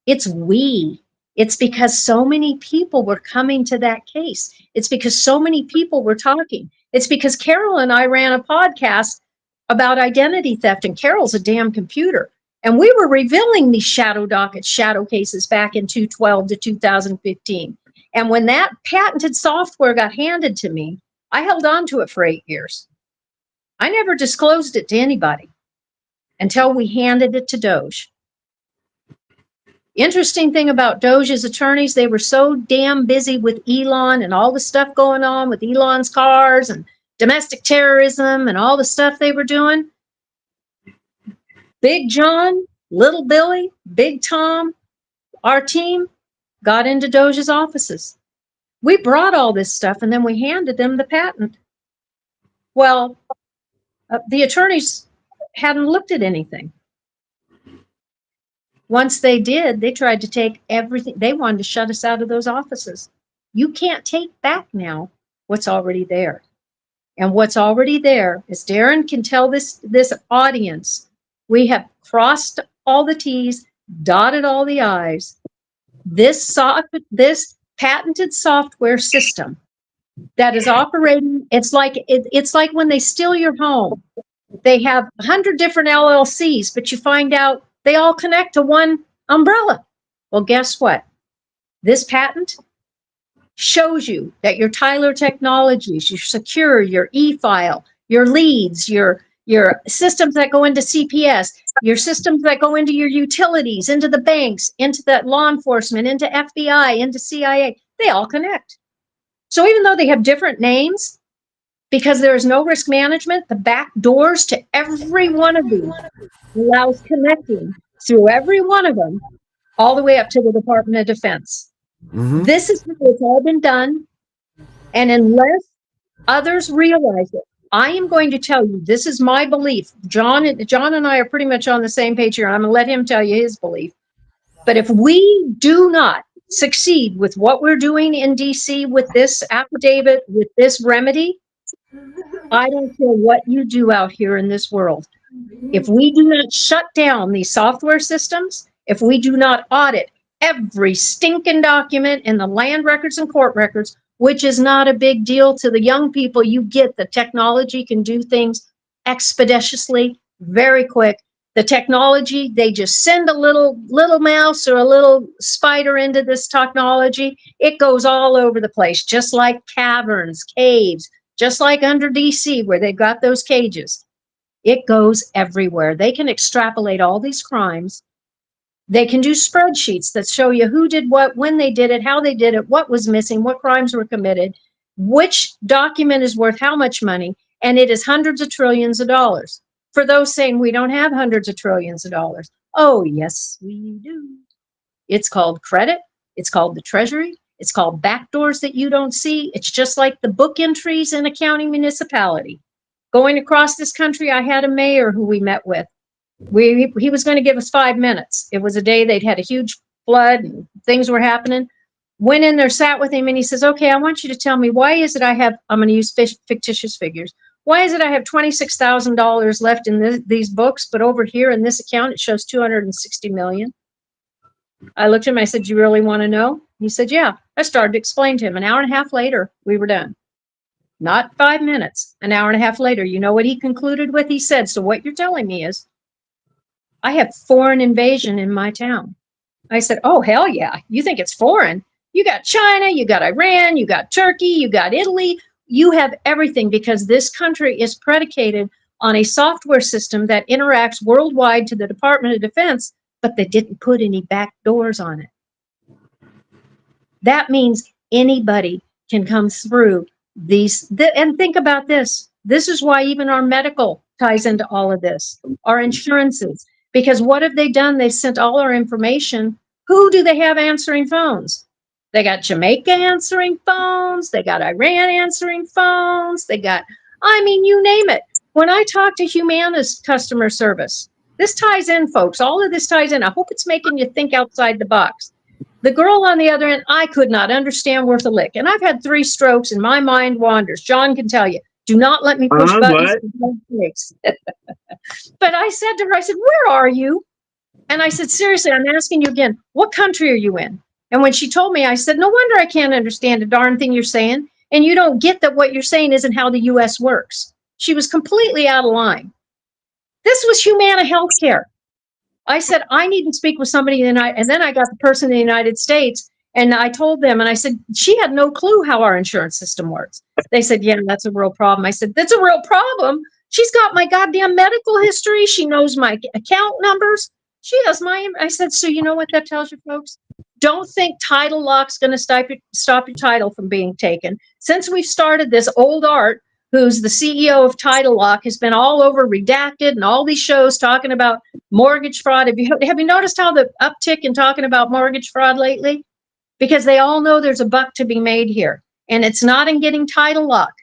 It's we. It's because so many people were coming to that case. It's because so many people were talking. It's because Carol and I ran a podcast about identity theft, and Carol's a damn computer. And we were revealing these shadow dockets, shadow cases back in 2012 to 2015. And when that patented software got handed to me, I held on to it for 8 years. I never disclosed it to anybody until we handed it to Doge. Interesting thing about Doge's attorneys, they were so damn busy with Elon and all the stuff going on with Elon's cars and domestic terrorism and all the stuff they were doing. Big John, Little Billy, Big Tom, our team got into Doge's offices. We brought all this stuff and then we handed them the patent. Well, the attorneys hadn't looked at anything. Once they did, they tried to take everything. They wanted to shut us out of those offices. You can't take back now what's already there. And what's already there, as Darren can tell this audience, we have crossed all the T's, dotted all the I's. This patented software system that is operating, it's like when they steal your home. They have 100 different LLCs, but you find out they all connect to one umbrella. Well, guess what? This patent shows you that your Tyler Technologies, your Secure, your e-file, your leads, your systems that go into CPS, your systems that go into your utilities, into the banks, into the law enforcement, into FBI, into CIA, they all connect. So even though they have different names, because there is no risk management, the back doors to every one of these allows connecting through every one of them all the way up to the Department of Defense. Mm-hmm. This is how it's all been done. And unless others realize it, I am going to tell you, this is my belief. John and I are pretty much on the same page here. I'm going to let him tell you his belief. But if we do not succeed with what we're doing in DC with this affidavit, with this remedy, I don't care what you do out here in this world. If we do not shut down these software systems, if we do not audit every stinking document in the land records and court records, which is not a big deal to the young people, you get the technology can do things expeditiously, very quick. The technology, they just send a little mouse or a little spider into this technology. It goes all over the place, just like caverns, caves, just like under DC where they've got those cages. It goes everywhere. They can extrapolate all these crimes. They can do spreadsheets that show you who did what, when they did it, how they did it, what was missing, what crimes were committed, which document is worth how much money, and it is hundreds of trillions of dollars. For those saying we don't have hundreds of trillions of dollars, oh yes, we do. It's called credit. It's called the Treasury. It's called backdoors that you don't see. It's just like the book entries in a county municipality. Going across this country, I had a mayor who we met with. He was going to give us 5 minutes. It was a day they'd had a huge flood and things were happening. Went in there, sat with him, and he says, okay, I want you to tell me, why is it I have, I'm going to use fictitious figures. Why is it I have $26,000 left in these books, but over here in this account, it shows 260 million? I looked at him, I said, you really want to know? He said, yeah. I started to explain to him. An hour and a half later, we were done. Not 5 minutes, an hour and a half later. You know what he concluded with? He said, so what you're telling me is, I have foreign invasion in my town. I said, oh, hell yeah. You think it's foreign? You got China, you got Iran, you got Turkey, you got Italy. You have everything because this country is predicated on a software system that interacts worldwide to the Department of Defense, but they didn't put any back doors on it. That means anybody can come through these. And think about this. This is why even our medical ties into all of this, our insurances. Because what have they done? They've sent all our information. Who do they have answering phones? They got Jamaica answering phones. They got Iran answering phones. They got, I mean, you name it. When I talk to Humana's customer service, this ties in, folks. All of this ties in. I hope it's making you think outside the box. The girl on the other end, I could not understand worth a lick. And I've had 3 strokes and my mind wanders. John can tell you. Do not let me push buttons. But I said to her, I said, where are you? And I said, seriously, I'm asking you again, what country are you in? And when she told me, I said, no wonder I can't understand a darn thing you're saying. And you don't get that what you're saying isn't how the US works. She was completely out of line. This was Humana Healthcare. I said, I need to speak with somebody in the United, and then I got the person in the United States, and I told them, and I said, she had no clue how our insurance system works. They said, yeah, that's a real problem. I said, that's a real problem. She's got my goddamn medical history. She knows my account numbers. She has I said, so you know what that tells you, folks? Don't think title lock's going to stop your title from being taken. Since we've started this, Old Art, who's the CEO of Title Lock, has been all over Redacted and all these shows talking about mortgage fraud. Have you noticed how the uptick in talking about mortgage fraud lately? Because they all know there's a buck to be made here. And it's not in getting Title Lock.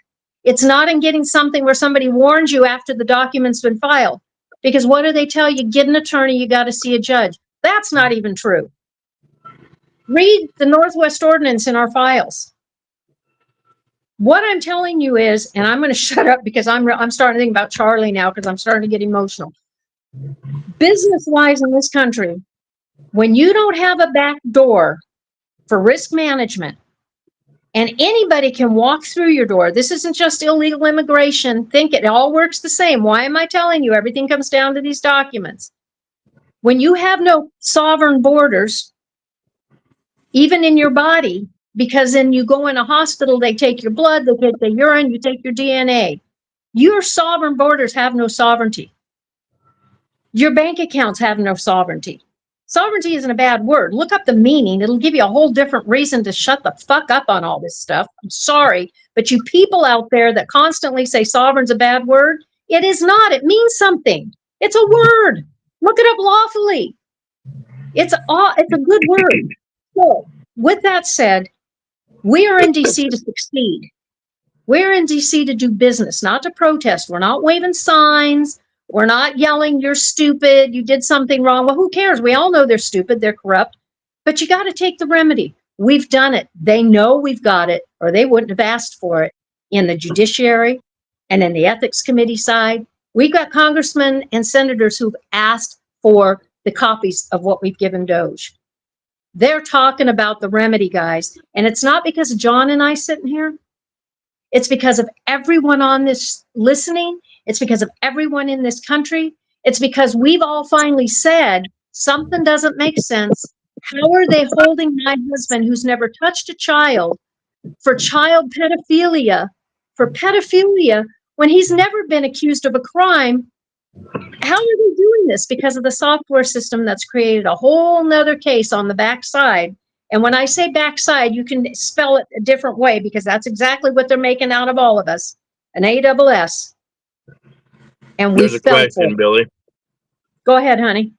It's not in getting something where somebody warns you after the document's been filed. Because what do they tell you? Get an attorney, you got to see a judge. That's not even true. Read the Northwest Ordinance in our files. What I'm telling you is, and I'm going to shut up because I'm starting to think about Charlie now because I'm starting to get emotional. Business-wise in this country, when you don't have a back door for risk management, and anybody can walk through your door, this isn't just illegal immigration. Think it all works the same. Why am I telling you? Everything comes down to these documents. When you have no sovereign borders, even in your body, because then you go in a hospital, they take your blood, they take the urine, you take your DNA. Your sovereign borders have no sovereignty. Your bank accounts have no sovereignty. Sovereignty isn't a bad word. Look up the meaning. It'll give you a whole different reason to shut the fuck up on all this stuff. I'm sorry, but you people out there that constantly say sovereign's a bad word, it is not. It means something. It's a word. Look it up lawfully. It's a good word. So, with that said, we are in DC to succeed. We're in DC to do business, not to protest. We're not waving signs. We're not yelling, you're stupid, you did something wrong. Well, who cares? We all know they're stupid, they're corrupt. But you got to take the remedy. We've done it. They know we've got it, or they wouldn't have asked for it in the judiciary and in the ethics committee side. We've got congressmen and senators who've asked for the copies of what we've given Doge. They're talking about the remedy, guys. And it's not because of John and I sitting here. It's because of everyone on this listening. It's because of everyone in this country. It's because we've all finally said something doesn't make sense. How are they holding my husband, who's never touched a child, for child pedophilia, when he's never been accused of a crime? How are they doing this? Because of the software system that's created a whole nother case on the backside. And when I say backside, you can spell it a different way because that's exactly what they're making out of all of us, an ASS. And we There's a fell for question, it. Billy. Go ahead, honey.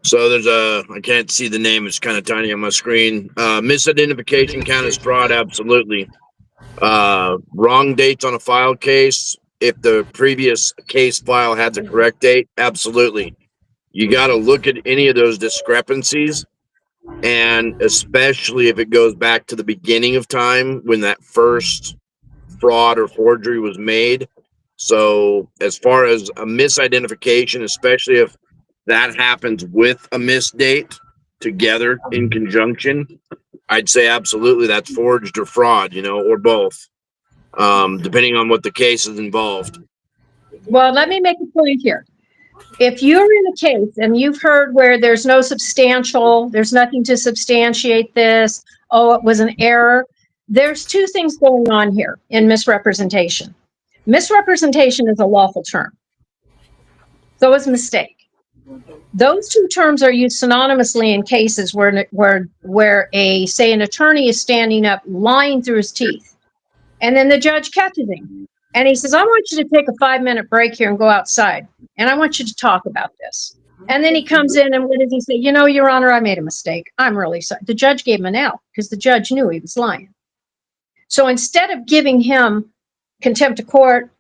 So I can't see the name. It's kind of tiny on my screen. Misidentification count as fraud. Absolutely. Wrong dates on a file case. If the previous case file had the correct date, absolutely. You got to look at any of those discrepancies. And especially if it goes back to the beginning of time when that first fraud or forgery was made. So as far as a misidentification, especially if that happens with a misdate together in conjunction, I'd say absolutely that's forged or fraud, or both, depending on what the case is involved. Well, let me make a point here. If you're in a case and you've heard where there's nothing to substantiate this, oh, it was an error, there's two things going on here in misrepresentation. Misrepresentation is a lawful term. So is mistake. Those two terms are used synonymously in cases where an attorney is standing up, lying through his teeth, and then the judge catches him. And he says, I want you to take a 5-minute break here and go outside. And I want you to talk about this. And then he comes in and what does he say? Your Honor, I made a mistake. I'm really sorry. The judge gave him an out because the judge knew he was lying. So instead of giving him contempt of court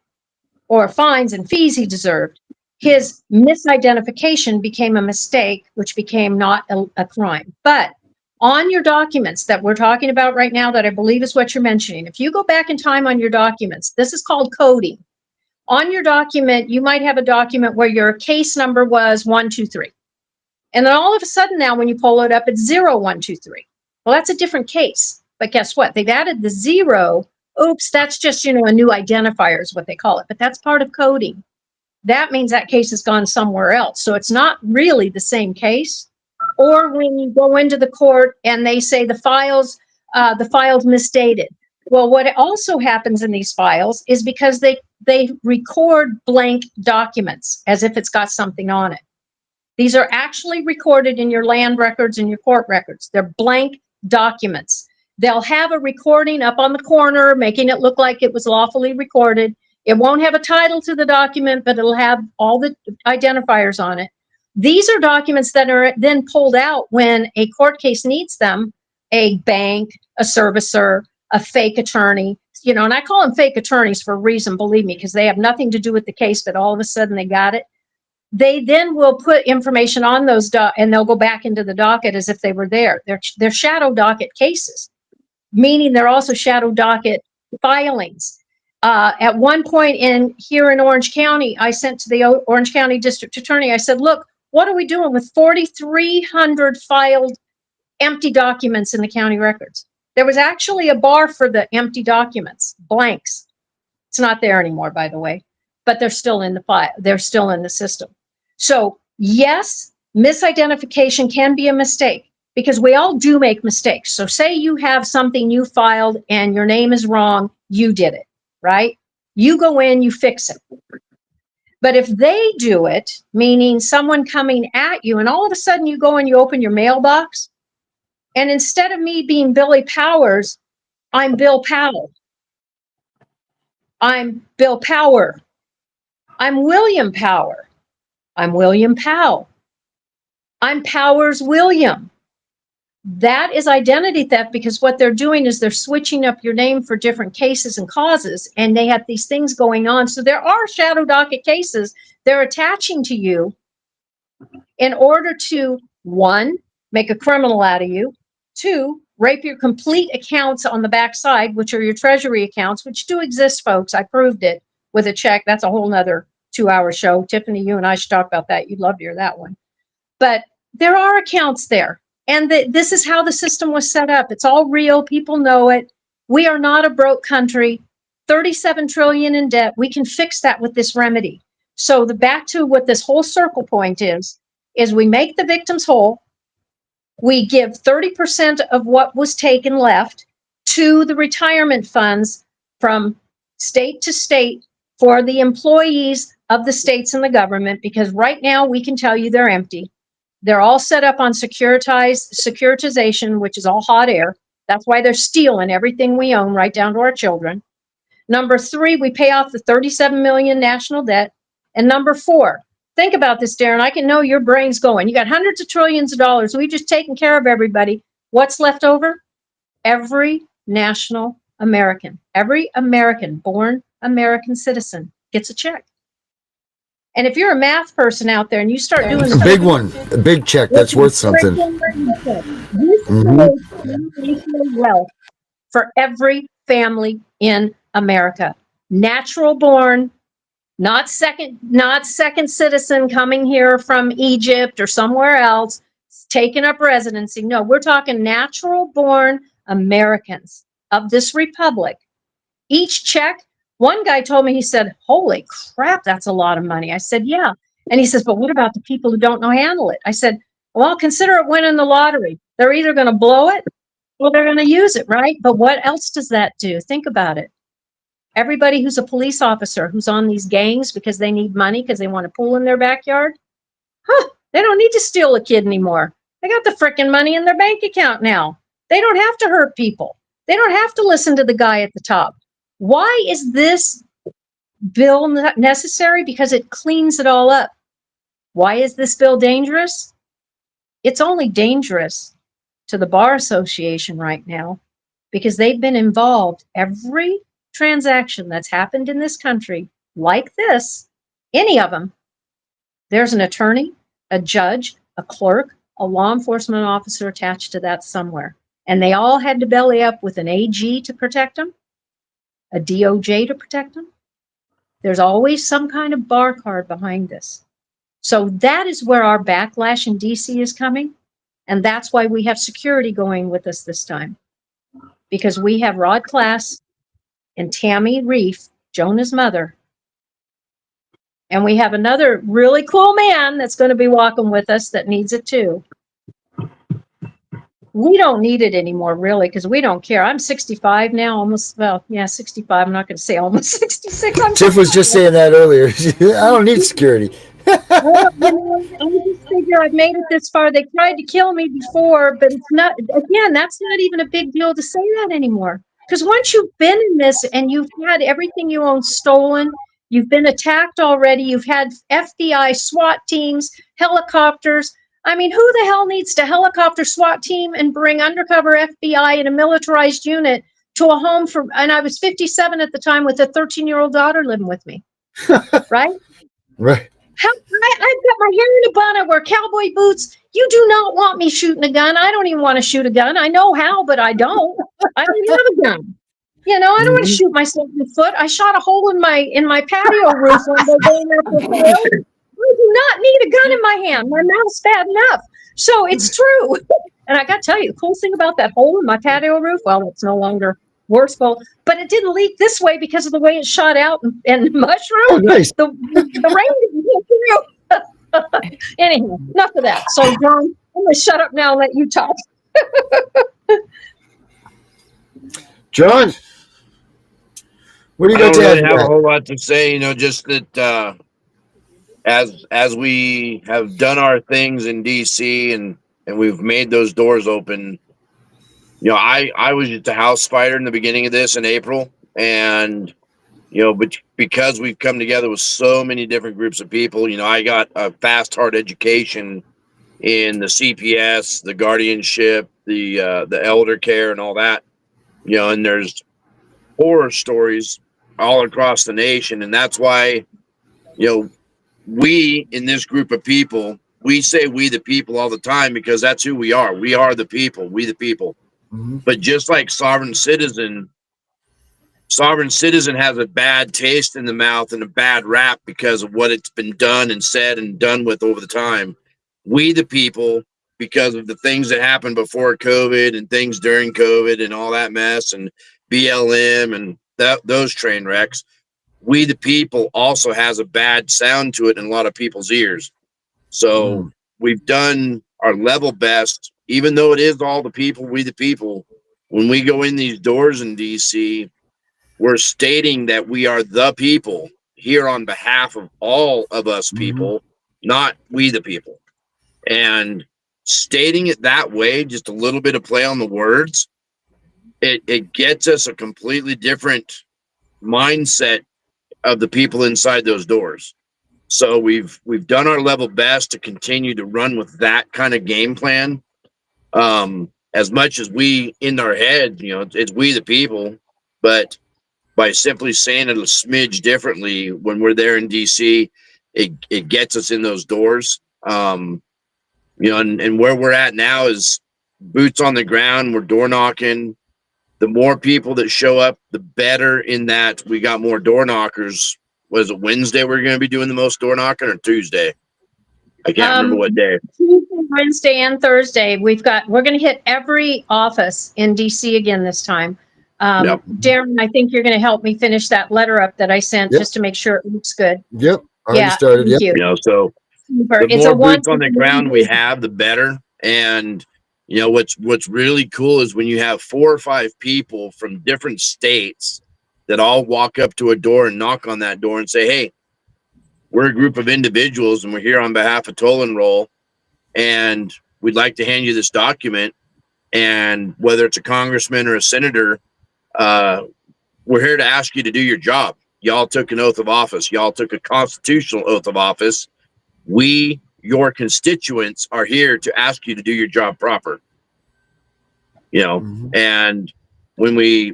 or fines and fees he deserved, his misidentification became a mistake, which became not a crime. But on your documents that we're talking about right now, that I believe is what you're mentioning, if you go back in time on your documents, this is called coding. On your document, you might have a document where your case number was 123. And then all of a sudden now, when you pull it up, it's 0123. Well, that's a different case. But guess what? They've added the 0. Oops, that's just, a new identifier is what they call it. But that's part of coding. That means that case has gone somewhere else. So it's not really the same case. Or when you go into the court and they say the file's misdated. Well, what also happens in these files is because they record blank documents as if it's got something on it. These are actually recorded in your land records and your court records. They're blank documents. They'll have a recording up on the corner, making it look like it was lawfully recorded. It won't have a title to the document, but it'll have all the identifiers on it. These are documents that are then pulled out when a court case needs them, a bank, a servicer, a fake attorney, and I call them fake attorneys for a reason, believe me, because they have nothing to do with the case, but all of a sudden they got it. They then will put information on those and they'll go back into the docket as if they were there. They're shadow docket cases, meaning they're also shadow docket filings. At one point here in Orange County, I sent to the Orange County District Attorney, I said, look, what are we doing with 4,300 filed empty documents in the county records? There was actually a bar for the empty documents, blanks. It's not there anymore, by the way, but they're still in the file. They're still in the system. So yes, misidentification can be a mistake because we all do make mistakes. So say you have something you filed and your name is wrong, you did it, right? You go in, you fix it. But if they do it, meaning someone coming at you, and all of a sudden you go and you open your mailbox, and instead of me being Billy Powers, I'm Bill Powell. I'm Bill Power. I'm William Power. I'm William Powell. I'm Powers William. That is identity theft because what they're doing is they're switching up your name for different cases and causes, and they have these things going on. So there are shadow docket cases they're attaching to you in order to, 1, make a criminal out of you, 2, rape your complete accounts on the backside, which are your treasury accounts, which do exist, folks. I proved it with a check. That's a whole nother 2-hour show. Tiffany, you and I should talk about that. You'd love to hear that one. But there are accounts there. And this is how the system was set up. It's all real. People know it. We are not a broke country. 37 trillion in debt. We can fix that with this remedy. So back to what this whole circle point is we make the victims whole. We give 30% of what was taken left to the retirement funds from state to state for the employees of the states and the government, because right now we can tell you they're empty. They're all set up on securitization, which is all hot air. That's why they're stealing everything we own, right down to our children. Number 3, we pay off the 37 million national debt. And number 4, think about this, Darren. I can know your brain's going. You got hundreds of trillions of dollars. We've just taken care of everybody. What's left over? Every national American, every American, born American citizen gets a check. And if you're a math person out there and you start doing A big one, a big check that's worth something. This creates generational wealth for every family in America. Natural born, not second citizen coming here from Egypt or somewhere else, taking up residency. No, we're talking natural born Americans of this republic. Each check, one guy told me, he said, holy crap, that's a lot of money. I said, yeah. And he says, but what about the people who don't know how to handle it? I said, well, consider it winning the lottery. They're either going to blow it or they're going to use it, right? But what else does that do? Think about it. Everybody who's a police officer who's on these gangs because they need money because they want a pool in their backyard, they don't need to steal a kid anymore. They got the frickin' money in their bank account now. They don't have to hurt people. They don't have to listen to the guy at the top. Why is this bill necessary? Because it cleans it all up. Why is this bill dangerous? It's only dangerous to the Bar Association right now because they've been involved. Every transaction that's happened in this country, like this, any of them, there's an attorney, a judge, a clerk, a law enforcement officer attached to that somewhere. And they all had to belly up with an AG to protect them, a DOJ to protect them. There's always some kind of bar card behind this. So that is where our backlash in DC is coming. And that's why we have security going with us this time. Because we have Rod Class and Tammy Reef, Jonah's mother. And we have another really cool man that's going to be walking with us that needs it too. We don't need it anymore, really, because we don't care. I'm 65 now, almost, well, yeah, 65. I'm not going to say almost 66. Tiff was just saying that earlier. I don't need security. Well, I just figure I've made it this far. They tried to kill me before, but it's not, again, that's not even a big deal to say that anymore. Because once you've been in this and you've had everything you own stolen, you've been attacked already, you've had FBI, SWAT teams, helicopters. I mean, who the hell needs to helicopter SWAT team and bring undercover FBI in a militarized unit to a home for, and I was 57 at the time with a 13-year-old daughter living with me, right? Right. I've got my hair in a bun. I wear cowboy boots. You do not want me shooting a gun. I don't even want to shoot a gun. I know how, but I don't. I don't have a gun. You know, I don't want to shoot myself in the foot. I shot a hole in my patio roof one day going after a quail. I do not need a gun in my hand. My mouth's bad enough. So it's true. And I got to tell you, the cool thing about that hole in my patio roof, well, it's no longer worthful, but it didn't leak this way because of the way it shot out and the mushroom. Oh, nice. The rain didn't get through. Anyhow, enough of that. So, John, I'm going to shut up now and let you talk. John, what do you I got don't to really add? have a whole lot to say, you know, just that as we have done our things in DC and we've made those doors open, you know, I was just a house fighter in the beginning of this in April, and you know, but because we've come together with so many different groups of people, you know, I got a fast hard education in the CPS, the guardianship, the elder care, and all that, you know, and there's horror stories all across the nation, and that's why, you know, we in this group of people, we say we the people all the time because that's who we are. We are the people, we the people. Mm-hmm. But just like sovereign citizen has a bad taste in the mouth and a bad rap because of what it's been done and said and done with over the time. We the people, because of the things that happened before COVID and things during COVID and all that mess and BLM and those train wrecks, we the people also has a bad sound to it in a lot of people's ears. So we've done our level best, even though it is all the people, we the people. When we go in these doors in DC, we're stating that we are the people here on behalf of all of us people, not we the people. And stating it that way, just a little bit of play on the words, it gets us a completely different mindset of the people inside those doors. So we've done our level best to continue to run with that kind of game plan. As much as we in our head, you know, it's we the people, but by simply saying it a smidge differently when we're there in DC, it gets us in those doors. You know, and where we're at now is boots on the ground. We're door knocking. The more people that show up, the better in that we got more door knockers. Was it Wednesday we're going to be doing the most door knocking or Tuesday? I can't remember what day. Tuesday, Wednesday, and Thursday. We're going to hit every office in DC again this time. Yep. Darren, I think you're going to help me finish that letter up that I sent just to make sure it looks good. Yep. Already started. Thank Yep. you. You know, so Super. the more boots on the ground we have, the better. And you know what's really cool is when you have 4 or 5 people from different states that all walk up to a door and knock on that door and say, "Hey, we're a group of individuals and we're here on behalf of Toll and Roill, and we'd like to hand you this document. And whether it's a congressman or a senator, we're here to ask you to do your job. Y'all took an oath of office. Y'all took a constitutional oath of office. We, your constituents, are here to ask you to do your job proper." You know, and when we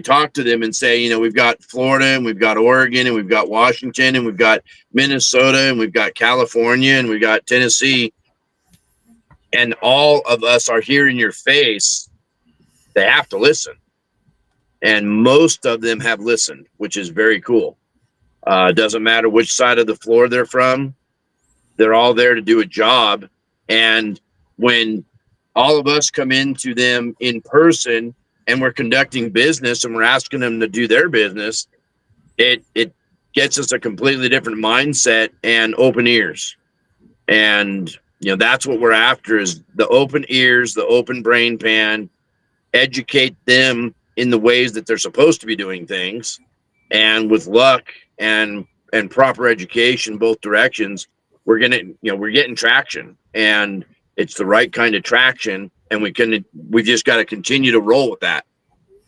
talk to them and say, you know, we've got Florida and we've got Oregon and we've got Washington and we've got Minnesota and we've got California and we've got Tennessee, and all of us are here in your face, they have to listen. And most of them have listened, which is very cool. Doesn't matter which side of the floor they're from. They're all there to do a job. And when all of us come into them in person and we're conducting business and we're asking them to do their business, it gets us a completely different mindset and open ears. And, you know, that's what we're after, is the open ears, the open brain pan, educate them in the ways that they're supposed to be doing things. And with luck and proper education, both directions, we're getting traction, and it's the right kind of traction. And we just got to continue to roll with that,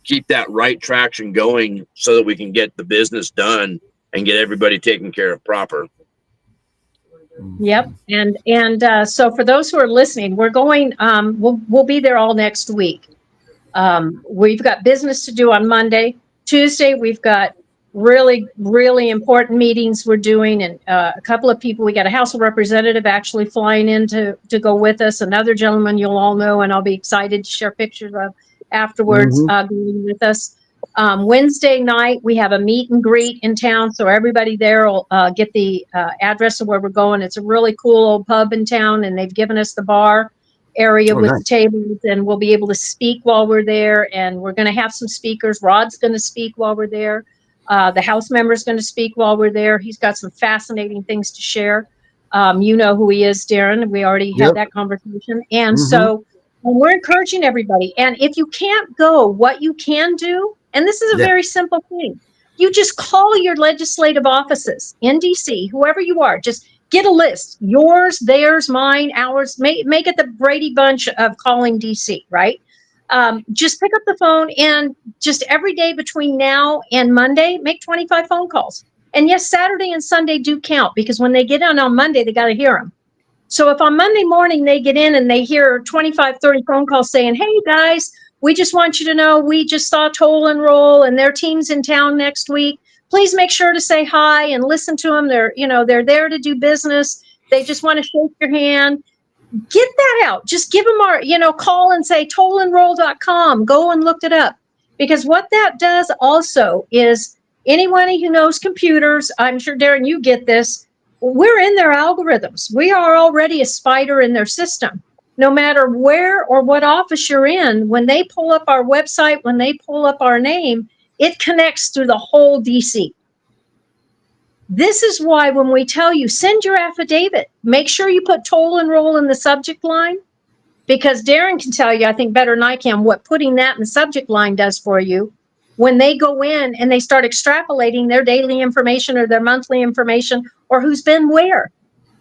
keep that right traction going so that we can get the business done and get everybody taken care of proper. Yep. And so for those who are listening, we're going, we'll be there all next week. We've got business to do on Monday. Tuesday, we've got really, really important meetings we're doing, and a couple of people. We got a House of Representative actually flying in to go with us. Another gentleman you'll all know, and I'll be excited to share pictures of afterwards, going with us. Wednesday night, we have a meet and greet in town, so everybody there will get the address of where we're going. It's a really cool old pub in town, and they've given us the bar area with the tables, and we'll be able to speak while we're there. And we're going to have some speakers. Rod's going to speak while we're there. The House member is going to speak while we're there. He's got some fascinating things to share. You know who he is, Darren. We already had that conversation. And so we're encouraging everybody. And if you can't go, what you can do, and this is a very simple thing, you just call your legislative offices in DC, whoever you are, just get a list, yours, theirs, mine, ours, make it the Brady Bunch of calling DC, right? Just pick up the phone, and just every day between now and Monday, make 25 phone calls. And yes, Saturday and Sunday do count, because when they get in on Monday, they got to hear them. So if on Monday morning they get in and they hear 25, 30 phone calls saying, hey guys, we just want you to know we just saw Toll and Roill and their team's in town next week. Please make sure to say hi and listen to them. They're there to do business. They just want to shake your hand. Get that out. Just give them our, call and say tollandroill.com. Go and look it up. Because what that does also is, anybody who knows computers, I'm sure, Darren, you get this, we're in their algorithms. We are already a spider in their system. No matter where or what office you're in, when they pull up our website, when they pull up our name, it connects through the whole DC. This is why when we tell you, send your affidavit, make sure you put Toll and Roill in the subject line, because Darren can tell you, I think better than I can, what putting that in the subject line does for you. When they go in and they start extrapolating their daily information or their monthly information or who's been where,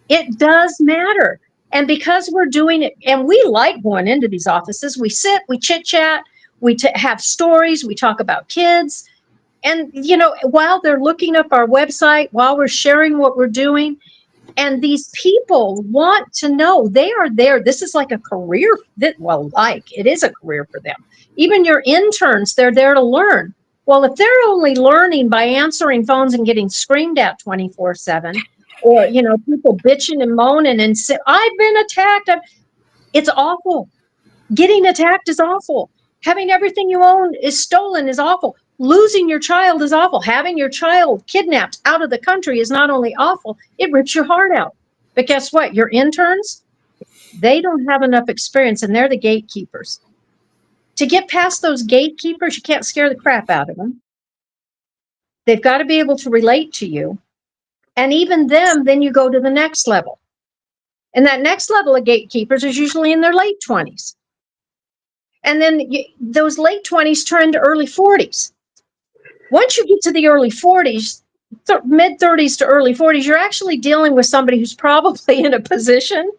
it does matter. And because we're doing it, and we like going into these offices, we sit, we chit chat, we have stories, we talk about kids. And, while they're looking up our website, while we're sharing what we're doing, and these people want to know, they are there. This is like a career, it is a career for them. Even your interns, they're there to learn. Well, if they're only learning by answering phones and getting screamed at 24/7, or, people bitching and moaning and say, I've been attacked. It's awful. Getting attacked is awful. Having everything you own is stolen is awful. Losing your child is awful. Having your child kidnapped out of the country is not only awful, it rips your heart out. But guess what? Your interns, they don't have enough experience, and they're the gatekeepers. To get past those gatekeepers, you can't scare the crap out of them. They've got to be able to relate to you. And even them, then you go to the next level. And that next level of gatekeepers is usually in their late 20s. And then those late 20s turn to early 40s. Once you get to the early 40s, mid 30s to early 40s, you're actually dealing with somebody who's probably in a position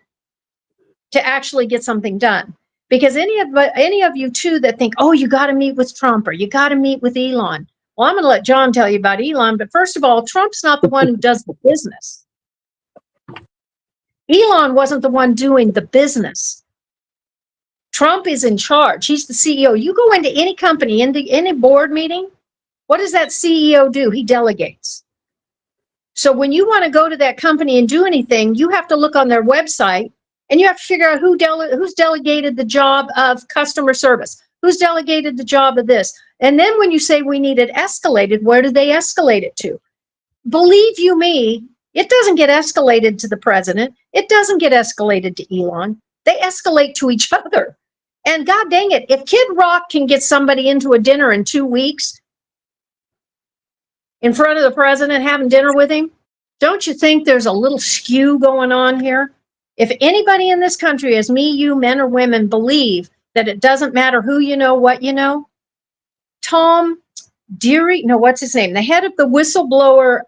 to actually get something done. Because any of you too that think, oh, you got to meet with Trump or you got to meet with Elon. Well, I'm going to let John tell you about Elon, but first of all, Trump's not the one who does the business. Elon wasn't the one doing the business. Trump is in charge. He's the CEO. You go into any company, into any board meeting, what does that CEO do? He delegates. So when you want to go to that company and do anything, you have to look on their website, and you have to figure out who's delegated the job of customer service, who's delegated the job of this. And then when you say we need it escalated, where do they escalate it to? Believe you me, it doesn't get escalated to the president. It doesn't get escalated to Elon. They escalate to each other. And God dang it, if Kid Rock can get somebody into a dinner in 2 weeks in front of the president having dinner with him, don't you think there's a little skew going on here? If anybody in this country, as me, you, men or women, believe that it doesn't matter who you know, what you know, Tom Deary, no, what's his name? The head of the whistleblower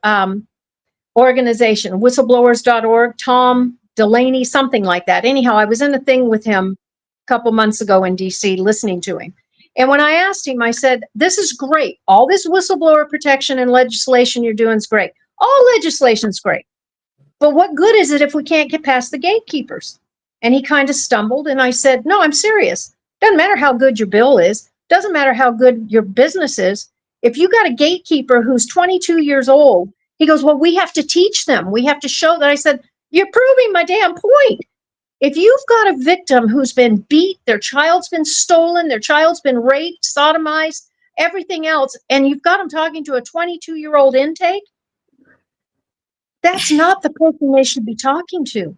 organization, whistleblowers.org, Tom Delaney, something like that. Anyhow, I was in a thing with him a couple months ago in DC listening to him. And when I asked him, I said, this is great. All this whistleblower protection and legislation you're doing is great. All legislation's great. But what good is it if we can't get past the gatekeepers? And he kind of stumbled. And I said, no, I'm serious. Doesn't matter how good your bill is. Doesn't matter how good your business is. If you got a gatekeeper who's 22 years old, he goes, well, we have to teach them. We have to show that. I said, you're proving my damn point. If you've got a victim who's been beat, their child's been stolen, their child's been raped, sodomized, everything else, and you've got them talking to a 22-year-old intake, that's not the person they should be talking to.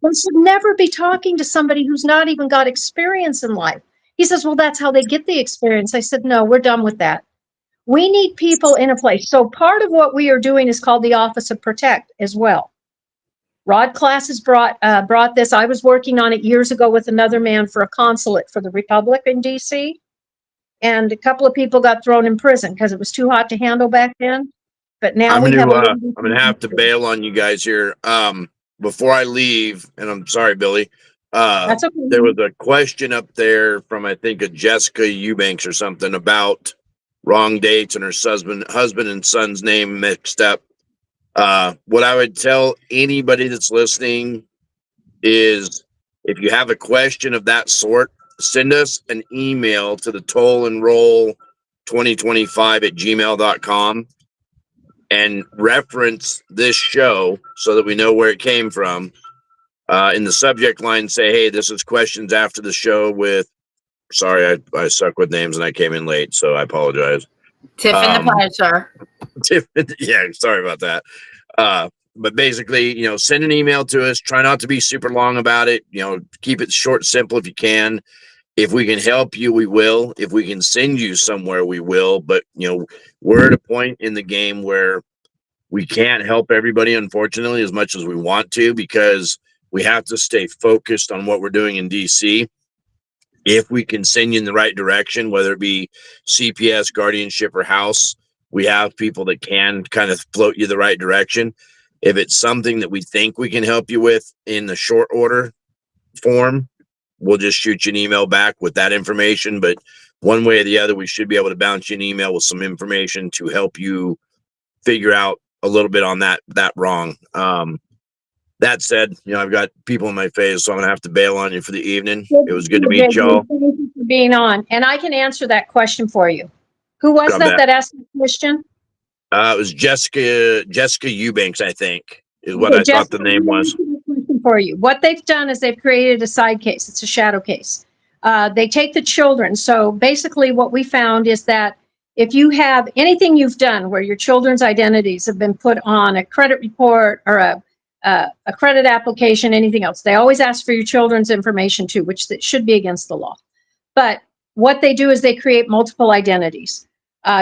They should never be talking to somebody who's not even got experience in life. He says, well, that's how they get the experience. I said, no, we're done with that. We need people in a place. So part of what we are doing is called the Office of Protect as well. Rod Class has brought this. I was working on it years ago with another man for a consulate for the Republic in DC. And a couple of people got thrown in prison because it was too hot to handle back then. But now I'm we have gonna have to bail on you guys here. Before I leave, and I'm sorry, Billy. That's okay. There was a question up there from I think a Jessica Eubanks or something about wrong dates and her husband and son's name mixed up. What I would tell anybody that's listening is if you have a question of that sort, send us an email to the Toll and Roill 2025 at gmail.com and reference this show so that we know where it came from. In the subject line, say, hey, this is questions after the show with, sorry, I suck with names and I came in late, so I apologize. Tiff and the Pleasure. Tiff, yeah, sorry about that. But basically, send an email to us. Try not to be super long about it. Keep it short, simple if you can. If we can help you, we will. If we can send you somewhere, we will. But, we're at a point in the game where we can't help everybody, unfortunately, as much as we want to, because we have to stay focused on what we're doing in DC. If we can send you in the right direction, whether it be CPS, guardianship, or house, we have people that can kind of float you the right direction. If it's something that we think we can help you with in the short order form, we'll just shoot you an email back with that information. But one way or the other, we should be able to bounce you an email with some information to help you figure out a little bit on that wrong. That said, I've got people in my face, so I'm gonna have to bail on you for the evening. It was good to meet y'all. Thank you for being on, and I can answer that question for you. Who was that asked the question? It was Jessica Eubanks, I think, is what I thought the name was. For you, what they've done is they've created a side case. It's a shadow case. They take the children. So basically, what we found is that if you have anything you've done where your children's identities have been put on a credit report or a credit application, anything else, they always ask for your children's information too, which should be against the law. But what they do is they create multiple identities.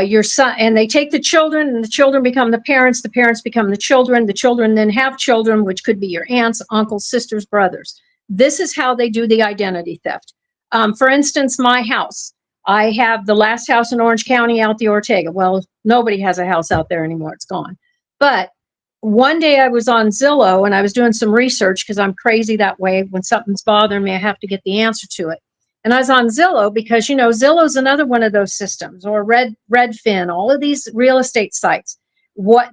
Your son, and they take the children, and the children become the parents become the children then have children, which could be your aunts, uncles, sisters, brothers. This is how they do the identity theft. For instance, my house, I have the last house in Orange County out the Ortega. Well, nobody has a house out there anymore. It's gone. But one day I was on Zillow and I was doing some research because I'm crazy that way. When something's bothering me, I have to get the answer to it. And I was on Zillow because, Zillow's another one of those systems, or Redfin, all of these real estate sites.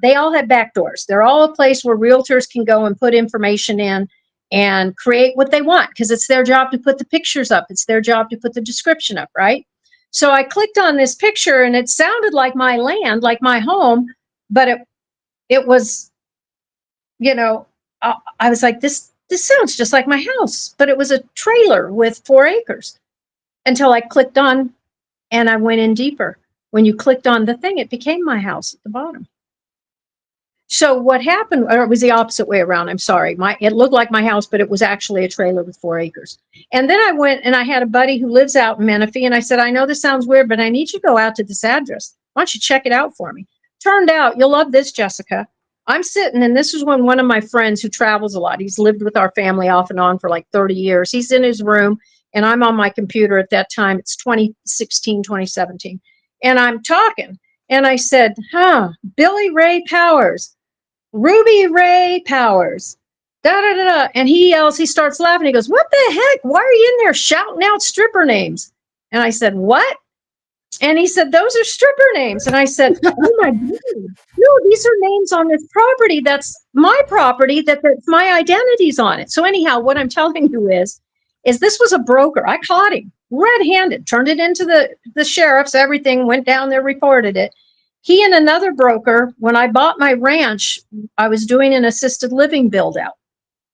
They all have backdoors. They're all a place where realtors can go and put information in and create what they want, because it's their job to put the pictures up. It's their job to put the description up, right? So I clicked on this picture and it sounded like my land, like my home, but it was, I was like, this sounds just like my house, but it was a trailer with 4 acres. Until I clicked on and I went in deeper. When you clicked on the thing, it became my house at the bottom. So what happened, or it was the opposite way around. I'm sorry. It looked like my house, but it was actually a trailer with 4 acres. And then I went and I had a buddy who lives out in Menifee, and I said, I know this sounds weird, but I need you to go out to this address. Why don't you check it out for me? Turned out, you'll love this, Jessica. I'm sitting, and this is when one of my friends who travels a lot, he's lived with our family off and on for like 30 years. He's in his room, and I'm on my computer at that time. It's 2016, 2017. And I'm talking, and I said, Billy Ray Powers, Ruby Ray Powers, da da da da. And he yells, he starts laughing. He goes, what the heck? Why are you in there shouting out stripper names? And I said, what? And he said, those are stripper names. And I said, oh my God, no, these are names on this property. That's my property, that's my identity's on it. So anyhow, what I'm telling you is this was a broker. I caught him red-handed, turned it into the sheriff's, everything, went down there, reported it. He and another broker, when I bought my ranch, I was doing an assisted living build out,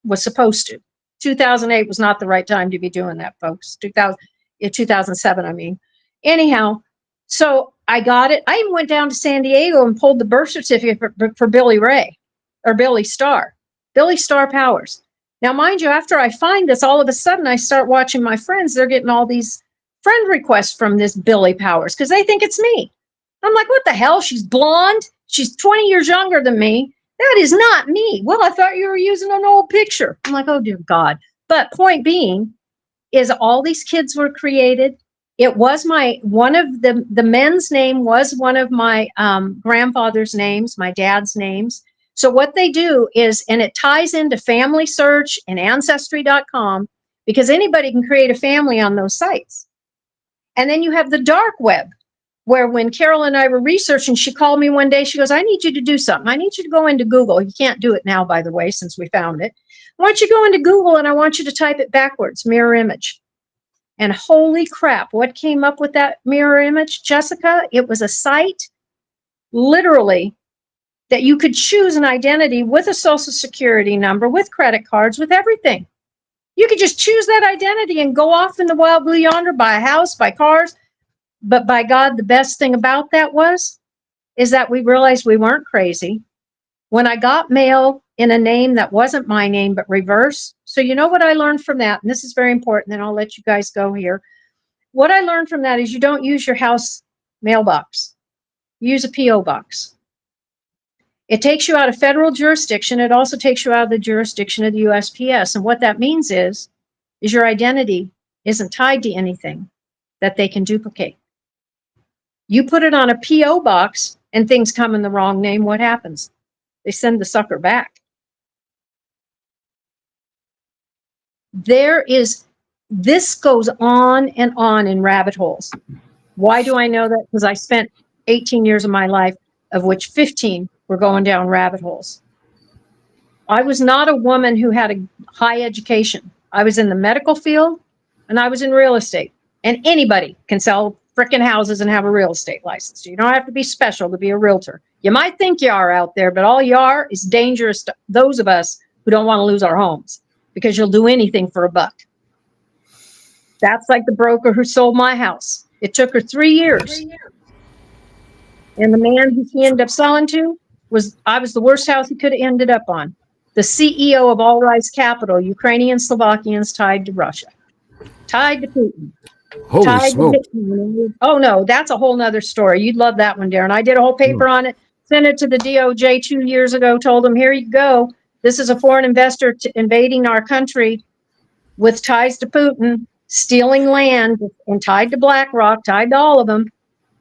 was supposed to. 2008 was not the right time to be doing that, folks. 2007, I mean. Anyhow, so I got it. I even went down to San Diego and pulled the birth certificate for Billy Ray, or Billy Starr Powers. Now, mind you, after I find this, all of a sudden I start watching my friends. They're getting all these friend requests from this Billy Powers because they think it's me. I'm like, what the hell? She's blonde. She's 20 years younger than me. That is not me. Well, I thought you were using an old picture. I'm like, oh, dear God. But point being is all these kids were created. It was one of the men's name was one of my grandfather's names, my dad's names. So what they do is, and it ties into Family Search and Ancestry.com, because anybody can create a family on those sites. And then you have the dark web, where when Carol and I were researching, she called me one day. She goes, I need you to do something. I need you to go into Google. You can't do it now, by the way, since we found it. I want you to go into Google and I want you to type it backwards, mirror image. And holy crap, what came up with that mirror image, Jessica? It was a site, literally, that you could choose an identity with a social security number, with credit cards, with everything. You could just choose that identity and go off in the wild blue yonder, buy a house, buy cars. But by God, the best thing about that is that we realized we weren't crazy. When I got mail in a name that wasn't my name, but reverse. So you know what I learned from that? And this is very important, then I'll let you guys go here. What I learned from that is you don't use your house mailbox. Use a P.O. box. It takes you out of federal jurisdiction. It also takes you out of the jurisdiction of the USPS. And what that means is your identity isn't tied to anything that they can duplicate. You put it on a P.O. box and things come in the wrong name, what happens? They send the sucker back. This goes on and on in rabbit holes. Why do I know that? Because I spent 18 years of my life, of which 15 were going down rabbit holes. I was not a woman who had a high education. I was in the medical field and I was in real estate. And anybody can sell frickin' houses and have a real estate license. You don't have to be special to be a realtor. You might think you are out there, but all you are is dangerous to those of us who don't want to lose our homes, because you'll do anything for a buck. That's like the broker who sold my house. It took her 3 years. And the man who she ended up selling to I was the worst house he could have ended up on. The CEO of All Rise Capital, Ukrainian Slovakians tied to Russia, tied to Putin. Holy smoke. Oh no, that's a whole nother story. You'd love that one, Darren. I did a whole paper on it, sent it to the DOJ 2 years ago, told them, here you go. This is a foreign investor invading our country with ties to Putin, stealing land, and tied to BlackRock, tied to all of them.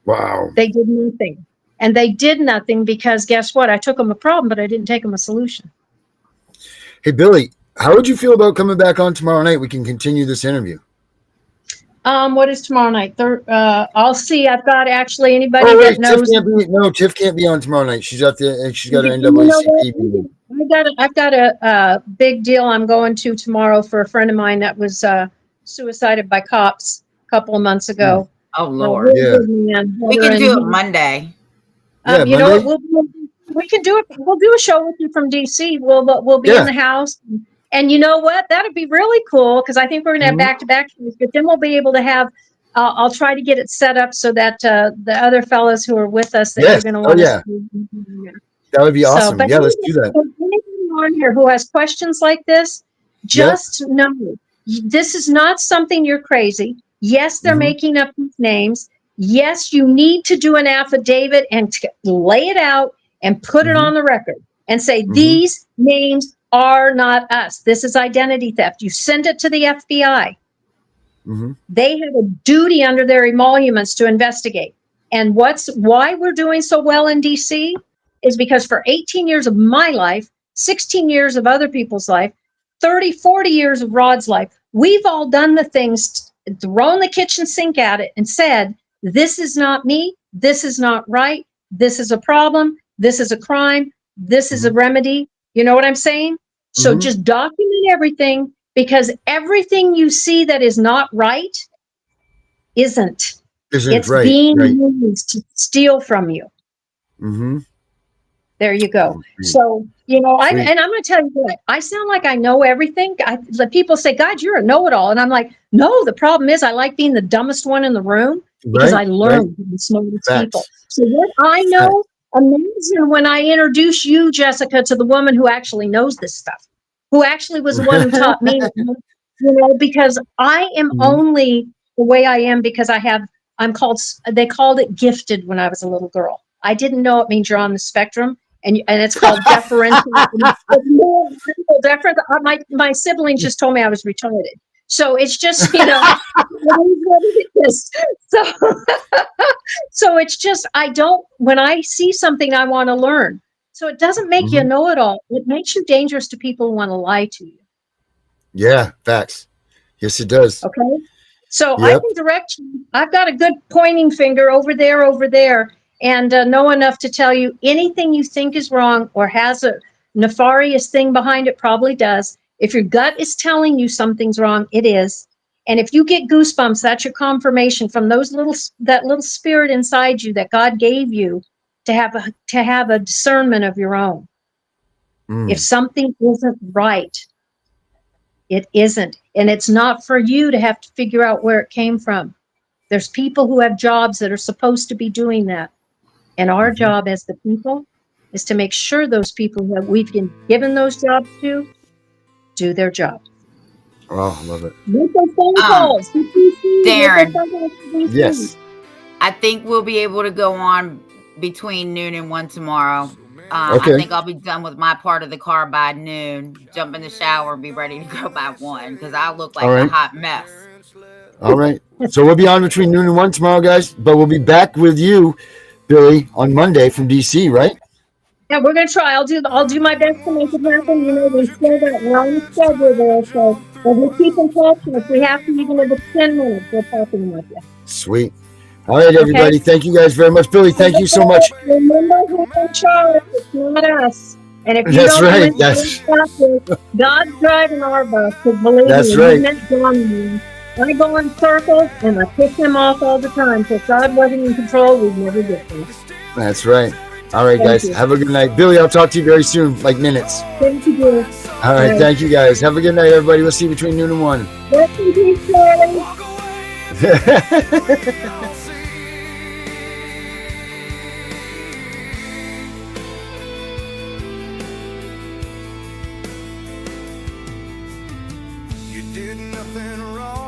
Wow. They did nothing. And they did nothing because guess what? I took them a problem, but I didn't take them a solution. Hey, Billy, how would you feel about coming back on tomorrow night? We can continue this interview. What is tomorrow night? I'll see. I've got actually anybody wait, that knows. Tiff can't be on tomorrow night. She's out there and she's got her NAACP meeting. I've got a big deal I'm going to tomorrow for a friend of mine that was suicided by cops a couple of months ago. Oh Lord. Yeah. We can do it Monday. You Monday? know what? We can do it. We'll do a show with you from DC. We'll be in the house. And you know what? That'd be really cool because I think we're going to have back-to-back shows, but then we'll be able to have, I'll try to get it set up so that the other fellows who are with us that you're going to want to see. That would be So, awesome. but Yeah, let's do that. anybody on here who has questions like this, Yep. just know this is not something you're crazy. Yes, they're Mhm. making up these names. Yes, you need to do an affidavit and lay it out and put it Mhm. on the record and say, Mhm. these names are not us. This is identity theft. You send it to the FBI. Mhm. They have a duty under their emoluments to investigate. And why we're doing so well in DC is because for 18 years of my life, 16 years of other people's life, 30, 40 years of Rod's life, we've all done the things, thrown the kitchen sink at it and said, this is not me. This is not right. This is a problem. This is a crime. This is a remedy. You know what I'm saying? So Mhm. just document everything, because everything you see that is not right isn't. Isn't It's right. being Right. used to steal from you. Mm-hmm. There you go. Sweet. So, you know, I'm Sweet. going to tell you what, I sound like I know everything. The people say, God, you're a know-it-all. And I'm like, no, the problem is I like being the dumbest one in the room because Right. I learn from the smartest people. Facts. So what I know, imagine when I introduce you, Jessica, to the woman who actually knows this stuff, who actually was the one who taught me, you know, because I am Mhm. only the way I am because they called it gifted when I was a little girl. I didn't know it means you're on the spectrum. And it's called deferential. It's more deference. My siblings just told me I was retarded. So it's just, you know, what it is. So, so it's just, when I see something, I want to learn. So it doesn't make you a Mhm. know-it-all. It makes you dangerous to people who want to lie to you. Yeah. Facts. Yes, it does. Okay. So I Yep. can direct you. I've got a good pointing finger over there, and know enough to tell you anything you think is wrong or has a nefarious thing behind it, probably does. If your gut is telling you something's wrong, it is. And if you get goosebumps, that's your confirmation from that little spirit inside you that God gave you to have a discernment of your own. If Mm. something isn't right, it isn't. And it's not for you to have to figure out where it came from. There's people who have jobs that are supposed to be doing that. And our Mhm. job as the people is to make sure those people that we've been given those jobs to do their job. Oh, I love it. Make those phone Um, calls. Make those Darren, phone calls to DC. Yes. I think we'll be able to go on between noon and 1 tomorrow. I Okay. think I'll be done with my part of the car by noon. Jump in the shower, be ready to go by 1 because I look All like a right. hot mess. All right. So we'll be on between noon and 1 tomorrow, guys. But we'll be back with you, Billy, on Monday from DC, right? Yeah, we're gonna try. I'll do my best to make it happen. You know, we're on the schedule there, so we'll keep in touch. And if we have to, even if it's 10 minutes, we're talking with you. Sweet. All right, Okay? everybody. Thank you guys very much. Billy, thank you so much. Remember who's in charge. It's not us. And if you That's don't do right. anything about this, God's driving our bus. Because believe That's me, right. He meant John. I go in circles and I piss him off all the time. So if God wasn't in control, we'd never get there. That's right. All right, Thank guys. you. Have a good night. Billy, I'll talk to you very soon, like minutes. Thank you, dear. All right. Right. Thank you, guys. Have a good night, everybody. We'll see you between noon and 1. Rest in peace, Charlie. Walk away. You did nothing wrong.